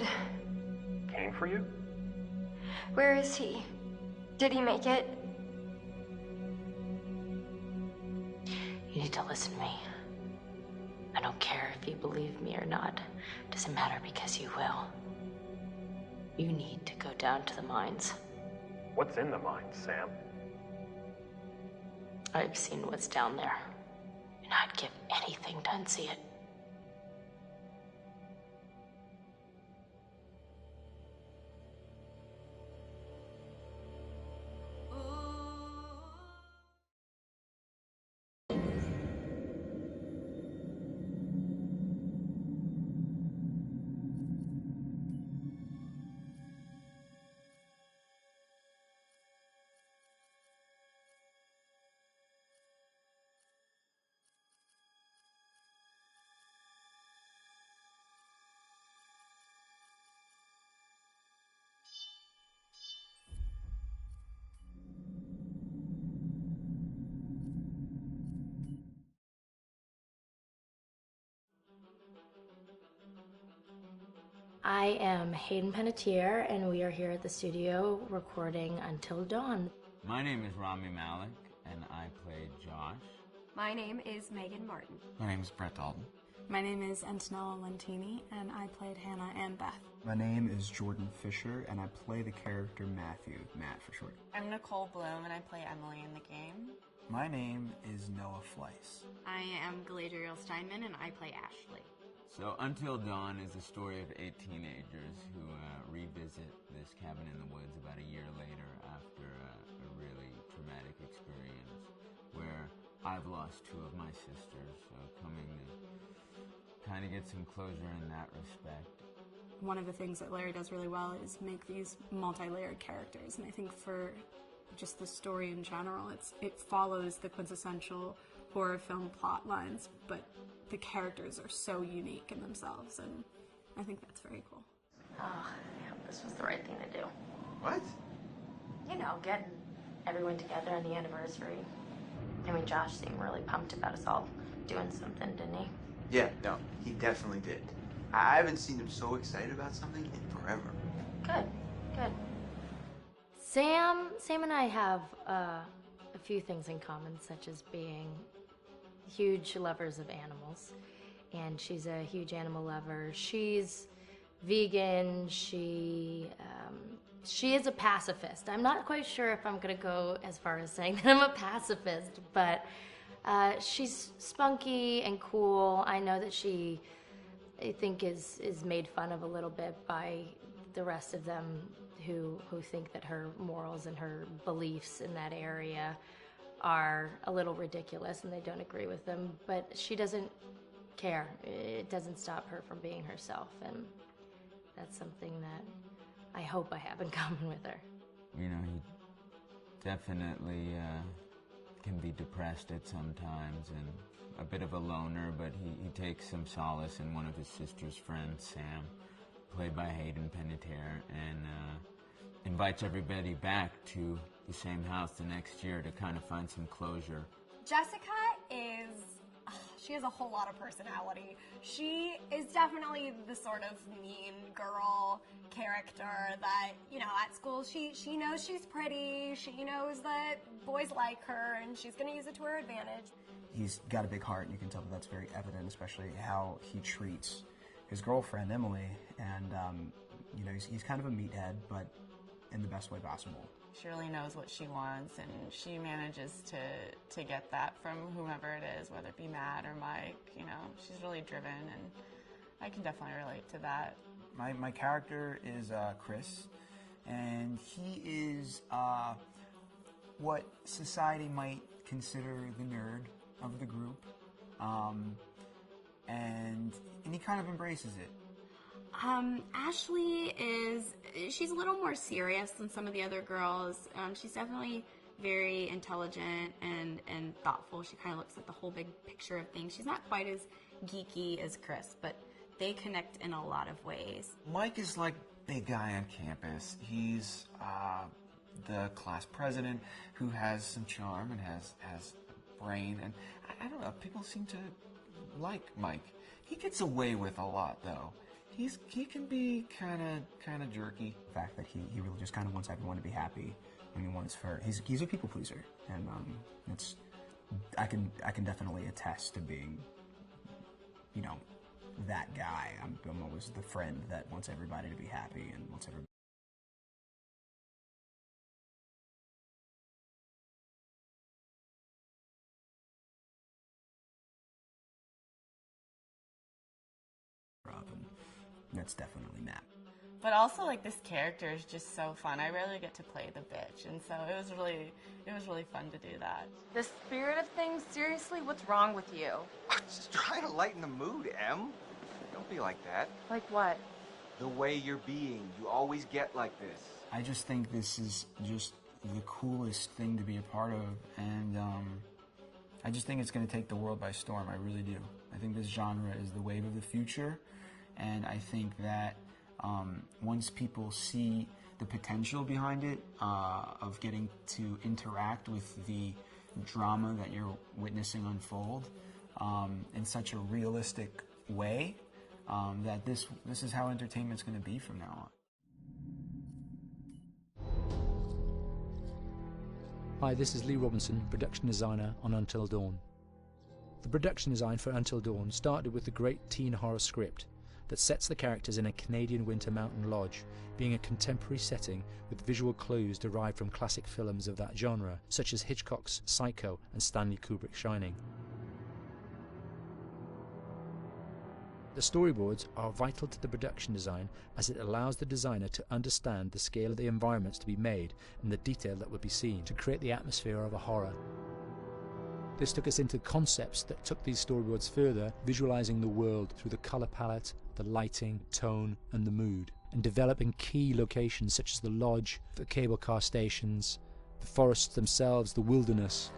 Came for you? Where is he? Did he make it? You need to listen to me. I don't care if you believe me or not. Doesn't matter because you will. You need to go down to the mines. What's in the mines, Sam? I've seen what's down there, and I'd give anything to unsee it. I am Hayden Panettiere, and we are here at the studio recording Until Dawn. My name is Rami Malek, and I play Josh. My name is Megan Martin. My name is Brett Dalton. My name is Antonella Lentini, and I played Hannah and Beth. My name is Jordan Fisher, and I play the character Matthew, Matt for short. I'm Nicole Bloom, and I play Emily in the game. My name is Noah Fleiss. I am Galadriel Steinman, and I play Ashley. So Until Dawn is the story of 8 teenagers who revisit this cabin in the woods about a year later after a really traumatic experience where I've lost 2 of my sisters, coming to kind of get some closure in that respect. One of the things that Larry does really well is make these multi-layered characters, and I think for just the story in general, it follows the quintessential horror film plot lines, but the characters are so unique in themselves, and I think that's very cool. Oh, yeah, this was the right thing to do. What? You know, getting everyone together on the anniversary. I mean, Josh seemed really pumped about us all doing something, didn't he? Yeah, no, he definitely did. I haven't seen him so excited about something in forever. Good, good. Sam and I have a few things in common, such as being huge lovers of animals. And she's a huge animal lover. She's vegan. She is a pacifist. I'm not quite sure if I'm gonna go as far as saying that I'm a pacifist, but she's spunky and cool. I know that she, I think, is made fun of a little bit by the rest of them who think that her morals and her beliefs in that area are a little ridiculous and they don't agree with them, but she doesn't care. It doesn't stop her from being herself, and that's something that I hope I have in common with her. You know, he definitely can be depressed at some times and a bit of a loner, but he takes some solace in one of his sister's friends, Sam, played by Hayden Panettiere, and invites everybody back to the same house the next year to kind of find some closure. Jessica she has a whole lot of personality. She is definitely the sort of mean girl character that, you know, at school she knows she's pretty, she knows that boys like her, and she's going to use it to her advantage. He's got a big heart, and you can tell that that's very evident, especially how he treats his girlfriend, Emily, and, you know, he's kind of a meathead, but in the best way possible. She really knows what she wants, and she manages to get that from whomever it is, whether it be Matt or Mike. You know, she's really driven, and I can definitely relate to that. My character is Chris, and he is what society might consider the nerd of the group, and he kind of embraces it. Ashley she's a little more serious than some of the other girls. She's definitely very intelligent and thoughtful. She kind of looks at the whole big picture of things. She's not quite as geeky as Chris, but they connect in a lot of ways. Mike is like big guy on campus. He's the class president who has some charm and has brain, and I don't know, people seem to like Mike. He gets away with a lot, though. He can be kind of jerky. The fact that he really just kind of wants everyone to be happy, and he's a people pleaser, and I can definitely attest to being, you know, that guy. I'm always the friend that wants everybody to be happy and wants everybody. That's definitely Matt. But also, like, this character is just so fun. I rarely get to play the bitch, and so it was really fun to do that. The spirit of things, seriously, what's wrong with you? I'm just trying to lighten the mood, Em. Don't be like that. Like what? The way you're being. You always get like this. I just think this is just the coolest thing to be a part of, and I just think it's going to take the world by storm. I really do. I think this genre is the wave of the future, and I think that once people see the potential behind it, of getting to interact with the drama that you're witnessing unfold in such a realistic way, that this is how entertainment's going to be from now on. Hi, this is Lee Robinson, production designer on Until Dawn. The production design for Until Dawn started with the great teen horror script that sets the characters in a Canadian winter mountain lodge, being a contemporary setting with visual clues derived from classic films of that genre, such as Hitchcock's Psycho and Stanley Kubrick's Shining. The storyboards are vital to the production design, as it allows the designer to understand the scale of the environments to be made and the detail that will be seen to create the atmosphere of a horror. This took us into concepts that took these storyboards further, visualizing the world through the color palette, the lighting, tone, and the mood, and developing key locations such as the lodge, the cable car stations, the forests themselves, the wilderness.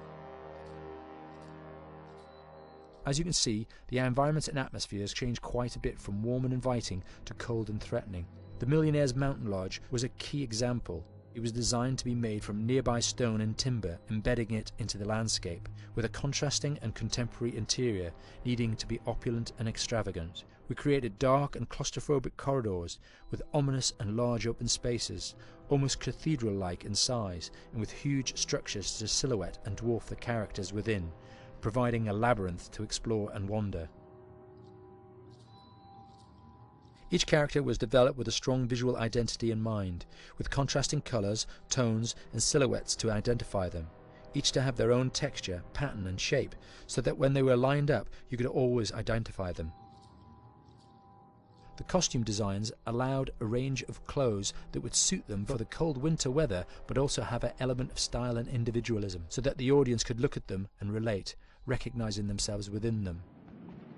As you can see, the environments and atmospheres changed quite a bit from warm and inviting to cold and threatening. The Millionaire's Mountain Lodge was a key example. It was designed to be made from nearby stone and timber, embedding it into the landscape, with a contrasting and contemporary interior needing to be opulent and extravagant. We created dark and claustrophobic corridors with ominous and large open spaces, almost cathedral-like in size, and with huge structures to silhouette and dwarf the characters within, providing a labyrinth to explore and wander. Each character was developed with a strong visual identity in mind, with contrasting colours, tones and silhouettes to identify them, each to have their own texture, pattern and shape, so that when they were lined up you could always identify them. The costume designs allowed a range of clothes that would suit them for the cold winter weather, but also have an element of style and individualism, so that the audience could look at them and relate, recognizing themselves within them.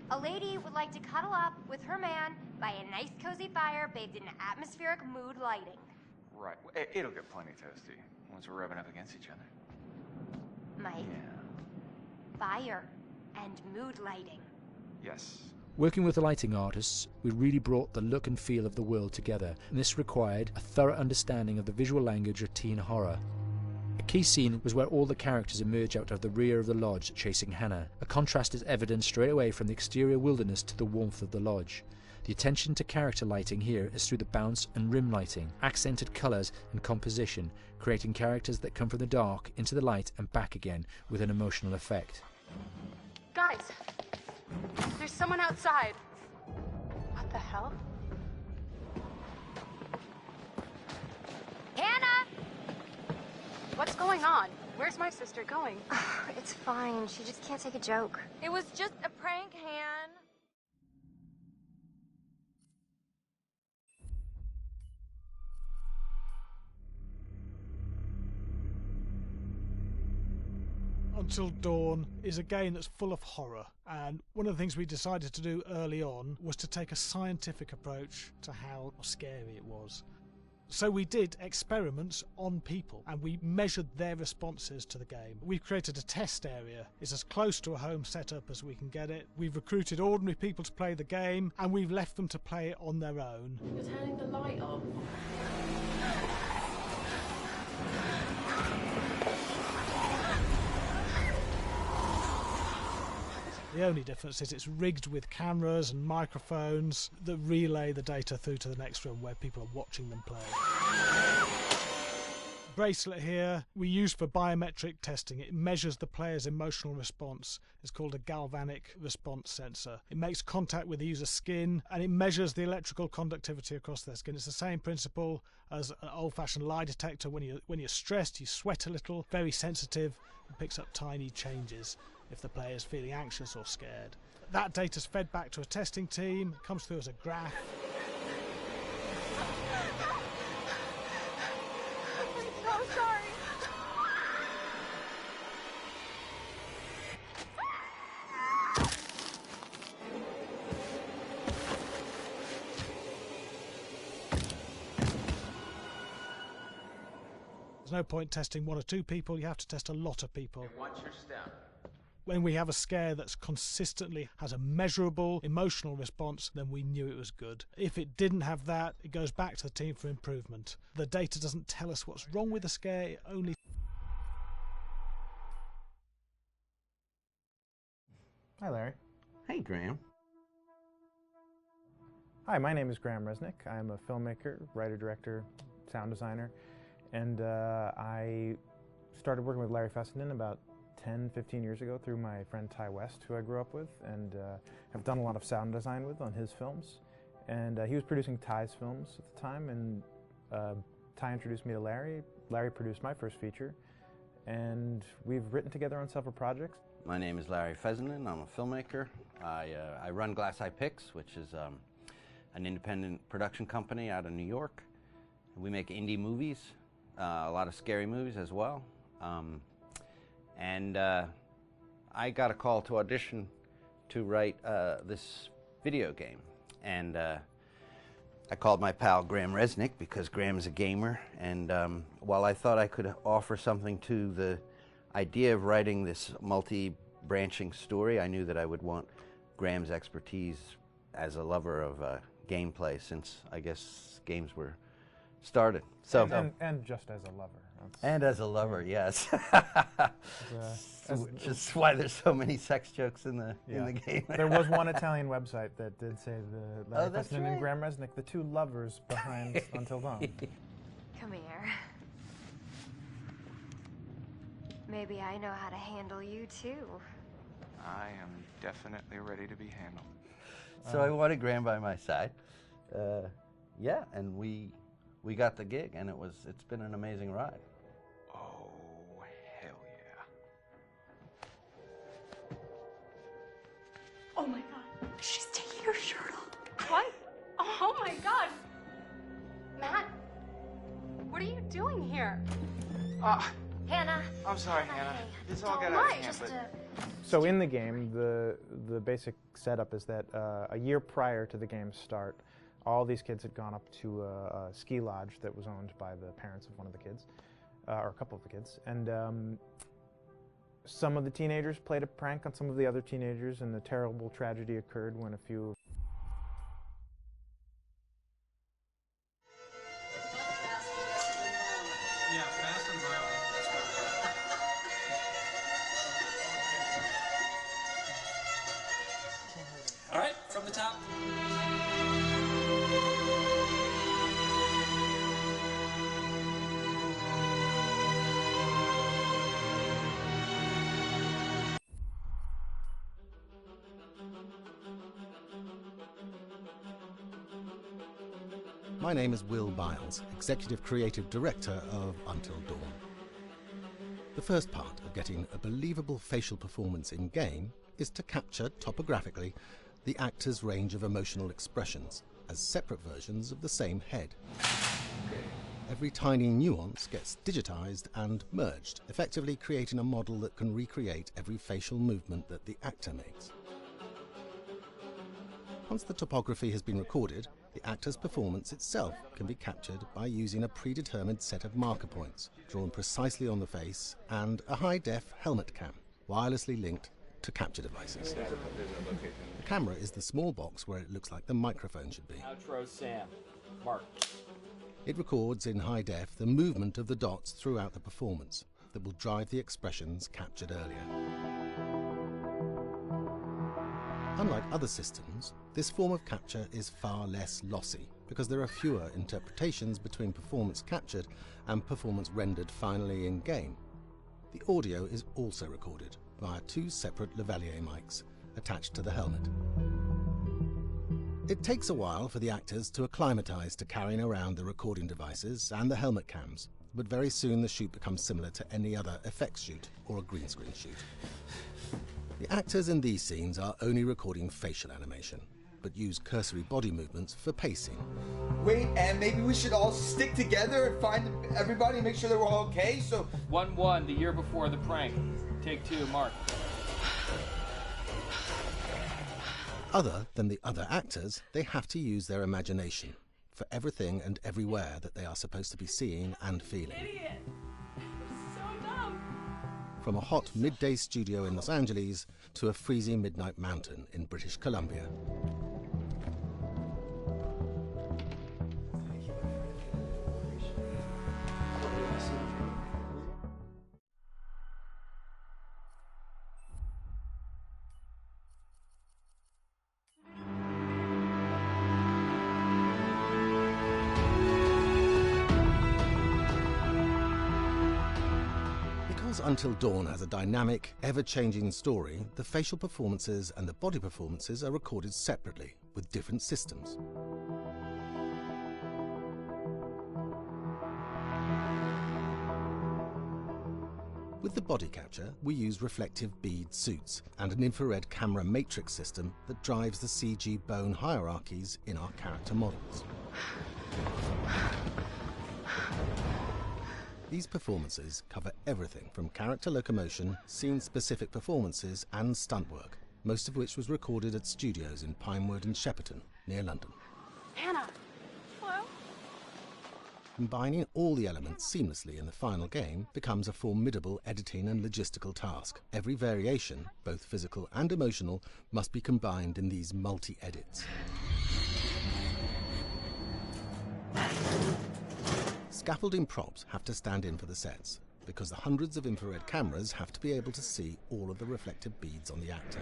A lady would like to cuddle up with her man by a nice cozy fire bathed in atmospheric mood lighting. Right. It'll get plenty toasty once we're rubbing up against each other. Mike. Yeah. Fire and mood lighting. Yes. Working with the lighting artists, we really brought the look and feel of the world together, and this required a thorough understanding of the visual language of teen horror. A key scene was where all the characters emerge out of the rear of the lodge chasing Hannah. A contrast is evident straight away from the exterior wilderness to the warmth of the lodge. The attention to character lighting here is through the bounce and rim lighting, accented colours and composition, creating characters that come from the dark into the light and back again with an emotional effect. Guys, there's someone outside. What the hell? Hannah! What's going on? Where's my sister going? It's fine. She just can't take a joke. It was just a prank, Han. Until Dawn is a game that's full of horror, and one of the things we decided to do early on was to take a scientific approach to how scary it was. So we did experiments on people and we measured their responses to the game. We've created a test area. It's as close to a home setup as we can get it. We've recruited ordinary people to play the game and we've left them to play it on their own. You're turning the light off. The only difference is it's rigged with cameras and microphones that relay the data through to the next room where people are watching them play. Bracelet here we use for biometric testing. It measures the player's emotional response. It's called a galvanic response sensor. It makes contact with the user's skin and it measures the electrical conductivity across their skin. It's the same principle as an old-fashioned lie detector. When you're stressed, you sweat a little, very sensitive, and picks up tiny changes if the player is feeling anxious or scared. That data's fed back to a testing team, comes through as a graph. I'm so sorry. There's no point testing one or two people, you have to test a lot of people. And what's your step? When we have a scare that's consistently has a measurable emotional response, then we knew it was good. If it didn't have that, it goes back to the team for improvement. The data doesn't tell us what's wrong with the scare, it only... Hi, Larry. Hey, Graham. Hi, my name is Graham Resnick. I'm a filmmaker, writer, director, sound designer, and I started working with Larry Fessenden about 10-15 years ago through my friend Ty West, who I grew up with, and have done a lot of sound design with on his films. And he was producing Ty's films at the time, and Ty introduced me to Larry. Larry produced my first feature, and we've written together on several projects. My name is Larry Fessenden. I'm a filmmaker. I run Glass Eye Pix, which is an independent production company out of New York. We make indie movies, a lot of scary movies as well. And I got a call to audition to write this video game. And I called my pal Graham Resnick because Graham's a gamer. And while I thought I could offer something to the idea of writing this multi-branching story, I knew that I would want Graham's expertise as a lover of gameplay, since I guess games were started. So and just as a lover. And as a lover, yes. Which is why there's so many sex jokes in the game. There was one Italian website that did say the Larry that's Fessenden right. and Graham Resnick, the two lovers behind Until Dawn. Come here. Maybe I know how to handle you too. I am definitely ready to be handled. So I wanted Graham by my side. Yeah, and we got the gig, and it's been an amazing ride. Oh, hell yeah. Oh my god, she's taking her shirt off. What? Oh my god. Matt, what are you doing here? Hannah. I'm sorry, Hannah. This all got out of hand, but... So in the game, the basic setup is that a year prior to the game's start, all these kids had gone up to a ski lodge that was owned by the parents of one of the kids, or a couple of the kids, and some of the teenagers played a prank on some of the other teenagers, and the terrible tragedy occurred when a few... Yeah, fast and violent. All right, from the top. My name is Will Biles, Executive Creative Director of Until Dawn. The first part of getting a believable facial performance in-game is to capture, topographically, the actor's range of emotional expressions as separate versions of the same head. Every tiny nuance gets digitized and merged, effectively creating a model that can recreate every facial movement that the actor makes. Once the topography has been recorded, the actor's performance itself can be captured by using a predetermined set of marker points, drawn precisely on the face, and a high-def helmet cam, wirelessly linked to capture devices. The camera is the small box where it looks like the microphone should be. Outro Sam. Mark. It records in high def the movement of the dots throughout the performance that will drive the expressions captured earlier. Unlike other systems, this form of capture is far less lossy because there are fewer interpretations between performance captured and performance rendered finally in-game. The audio is also recorded via two separate lavalier mics attached to the helmet. It takes a while for the actors to acclimatize to carrying around the recording devices and the helmet cams, but very soon the shoot becomes similar to any other effects shoot or a green screen shoot. The actors in these scenes are only recording facial animation, but use cursory body movements for pacing. Wait, and maybe we should all stick together and find everybody and make sure that we're all okay, so... 1-1, the year before the prank. Take 2, Mark. Other than the other actors, they have to use their imagination for everything and everywhere that they are supposed to be seeing and feeling. Idiot. So dumb. From a hot midday studio in Los Angeles to a freezing midnight mountain in British Columbia. Until Dawn has a dynamic, ever-changing story, the facial performances and the body performances are recorded separately, with different systems. With the body capture, we use reflective bead suits and an infrared camera matrix system that drives the CG bone hierarchies in our character models. These performances cover everything from character locomotion, scene-specific performances and stunt work, most of which was recorded at studios in Pinewood and Shepperton, near London. Hannah! Hello? Combining all the elements seamlessly in the final game becomes a formidable editing and logistical task. Every variation, both physical and emotional, must be combined in these multi-edits. Scaffolding props have to stand in for the sets, because the hundreds of infrared cameras have to be able to see all of the reflected beads on the actor.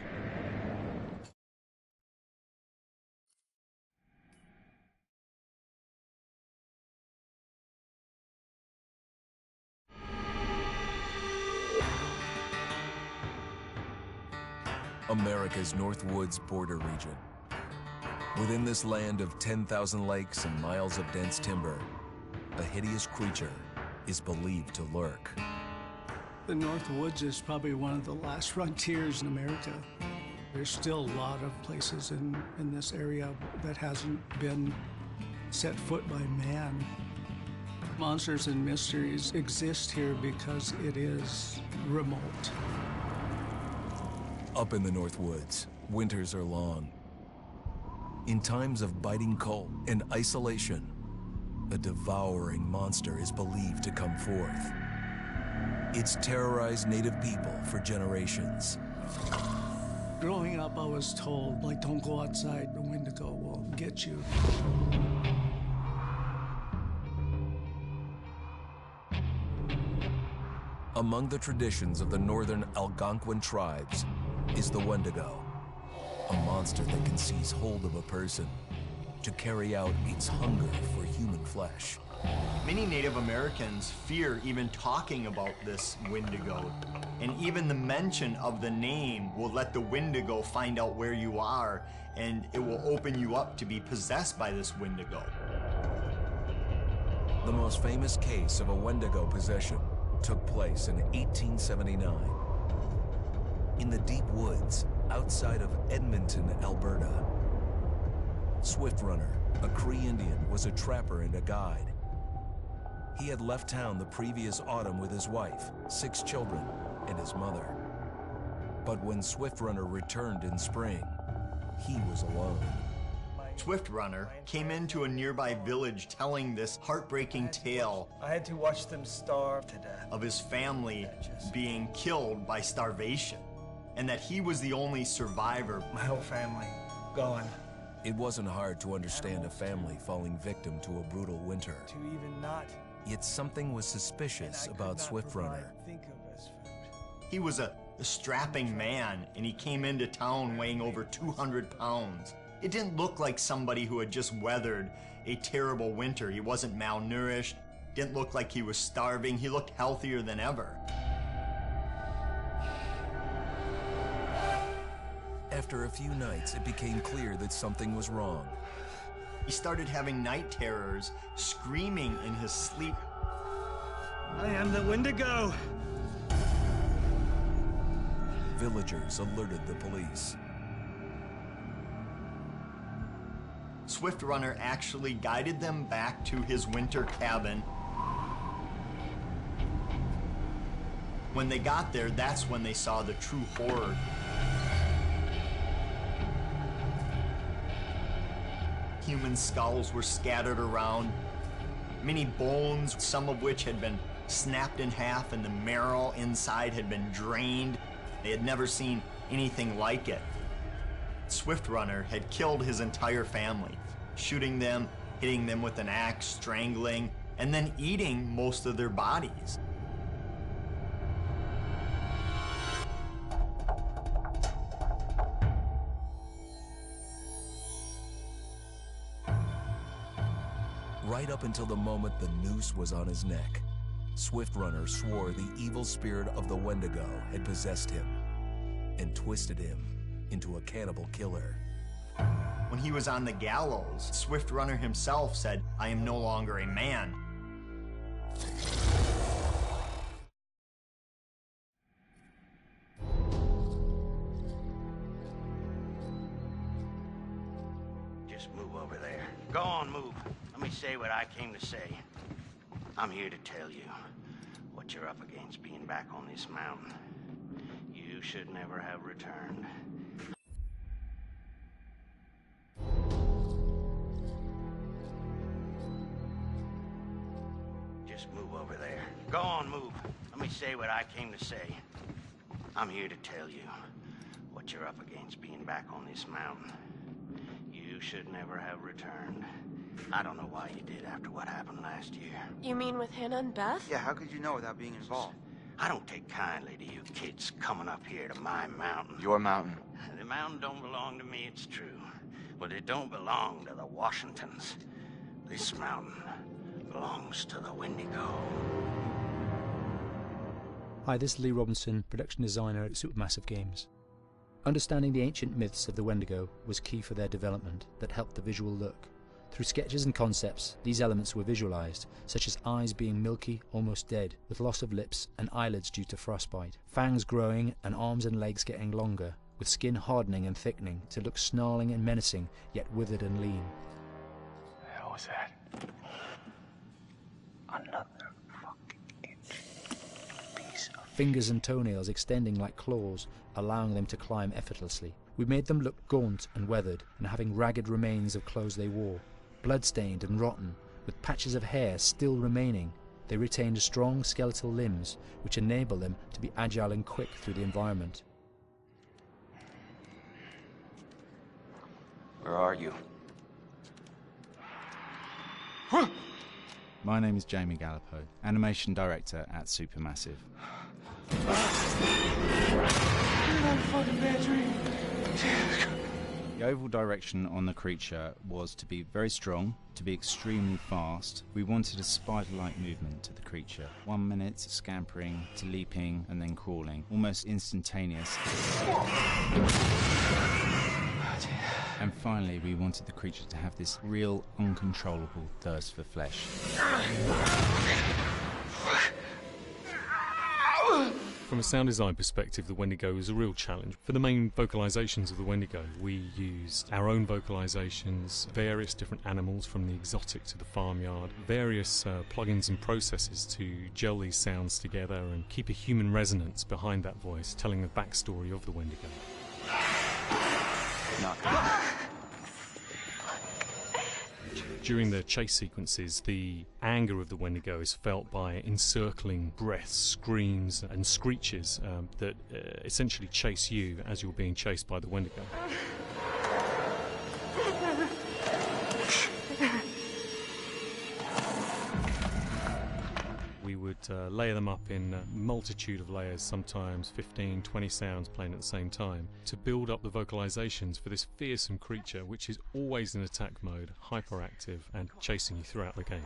America's Northwoods border region. Within this land of 10,000 lakes and miles of dense timber, a hideous creature is believed to lurk. The Northwoods is probably one of the last frontiers in America. There's still a lot of places in this area that hasn't been set foot by man. Monsters and mysteries exist here because it is remote. Up in the Northwoods, winters are long. In times of biting cold and isolation, a devouring monster is believed to come forth. It's terrorized native people for generations. Growing up, I was told, like, don't go outside, the Wendigo will get you. Among the traditions of the northern Algonquin tribes is the Wendigo, a monster that can seize hold of a person to carry out its hunger for human flesh. Many Native Americans fear even talking about this Wendigo, and even the mention of the name will let the Wendigo find out where you are, and it will open you up to be possessed by this Wendigo. The most famous case of a Wendigo possession took place in 1879. In the deep woods outside of Edmonton, Alberta. Swift Runner, a Cree Indian, was a trapper and a guide. He had left town the previous autumn with his wife, 6 children, and his mother. But when Swift Runner returned in spring, he was alone. Swift Runner came into a nearby village telling this heartbreaking tale. I had to watch them starve to death. Of his family being killed by starvation, and that he was the only survivor. My whole family gone. It wasn't hard to understand a family falling victim to a brutal winter. To even not. Yet something was suspicious about Swift Runner. He was a strapping man, and he came into town weighing over 200 pounds. It didn't look like somebody who had just weathered a terrible winter. He wasn't malnourished, didn't look like he was starving. He looked healthier than ever. After a few nights, it became clear that something was wrong. He started having night terrors, screaming in his sleep. I am the Wendigo! Villagers alerted the police. Swift Runner actually guided them back to his winter cabin. When they got there, that's when they saw the true horror. Human skulls were scattered around, many bones, some of which had been snapped in half, and the marrow inside had been drained. They had never seen anything like it. Swift Runner had killed his entire family, shooting them, hitting them with an axe, strangling, and then eating most of their bodies. Right up until the moment the noose was on his neck, Swift Runner swore the evil spirit of the Wendigo had possessed him and twisted him into a cannibal killer. When he was on the gallows, Swift Runner himself said, "I am no longer a man." Just move over there. Go on, move. Let me say what I came to say. I'm here to tell you, what you're up against being back on this mountain. You should never have returned. Just move over there. Go on, move. Let me say what I came to say. I'm here to tell you what you're up against being back on this mountain. You should never have returned. I don't know why you did after what happened last year. You mean with Hannah and Beth? Yeah, how could you know without being involved? I don't take kindly to you kids coming up here to my mountain. Your mountain. The mountain don't belong to me, it's true. But it don't belong to the Washingtons. This mountain belongs to the Wendigo. Hi, this is Lee Robinson, production designer at Supermassive Games. Understanding the ancient myths of the Wendigo was key for their development that helped the visual look. Through sketches and concepts, these elements were visualized, such as eyes being milky, almost dead, with loss of lips and eyelids due to frostbite, fangs growing and arms and legs getting longer, with skin hardening and thickening to look snarling and menacing, yet withered and lean. The hell was that? Another fucking piece of... Fingers and toenails extending like claws, allowing them to climb effortlessly. We made them look gaunt and weathered, and having ragged remains of clothes they wore. Blood-stained and rotten, with patches of hair still remaining, they retained strong skeletal limbs, which enable them to be agile and quick through the environment. Where are you? My name is Jamie Gallipo, animation director at Supermassive. The overall direction on the creature was to be very strong, to be extremely fast. We wanted a spider-like movement to the creature. 1 minute scampering to leaping and then crawling, almost instantaneous. And finally, we wanted the creature to have this real, uncontrollable thirst for flesh. From a sound design perspective, the Wendigo is a real challenge. For the main vocalizations of the Wendigo, we used our own vocalizations, various different animals from the exotic to the farmyard, various plugins and processes to gel these sounds together and keep a human resonance behind that voice, telling the backstory of the Wendigo. During the chase sequences, the anger of the Wendigo is felt by encircling breaths, screams and screeches that essentially chase you as you're being chased by the Wendigo. We would layer them up in a multitude of layers, sometimes 15, 20 sounds playing at the same time, to build up the vocalizations for this fearsome creature which is always in attack mode, hyperactive and chasing you throughout the game.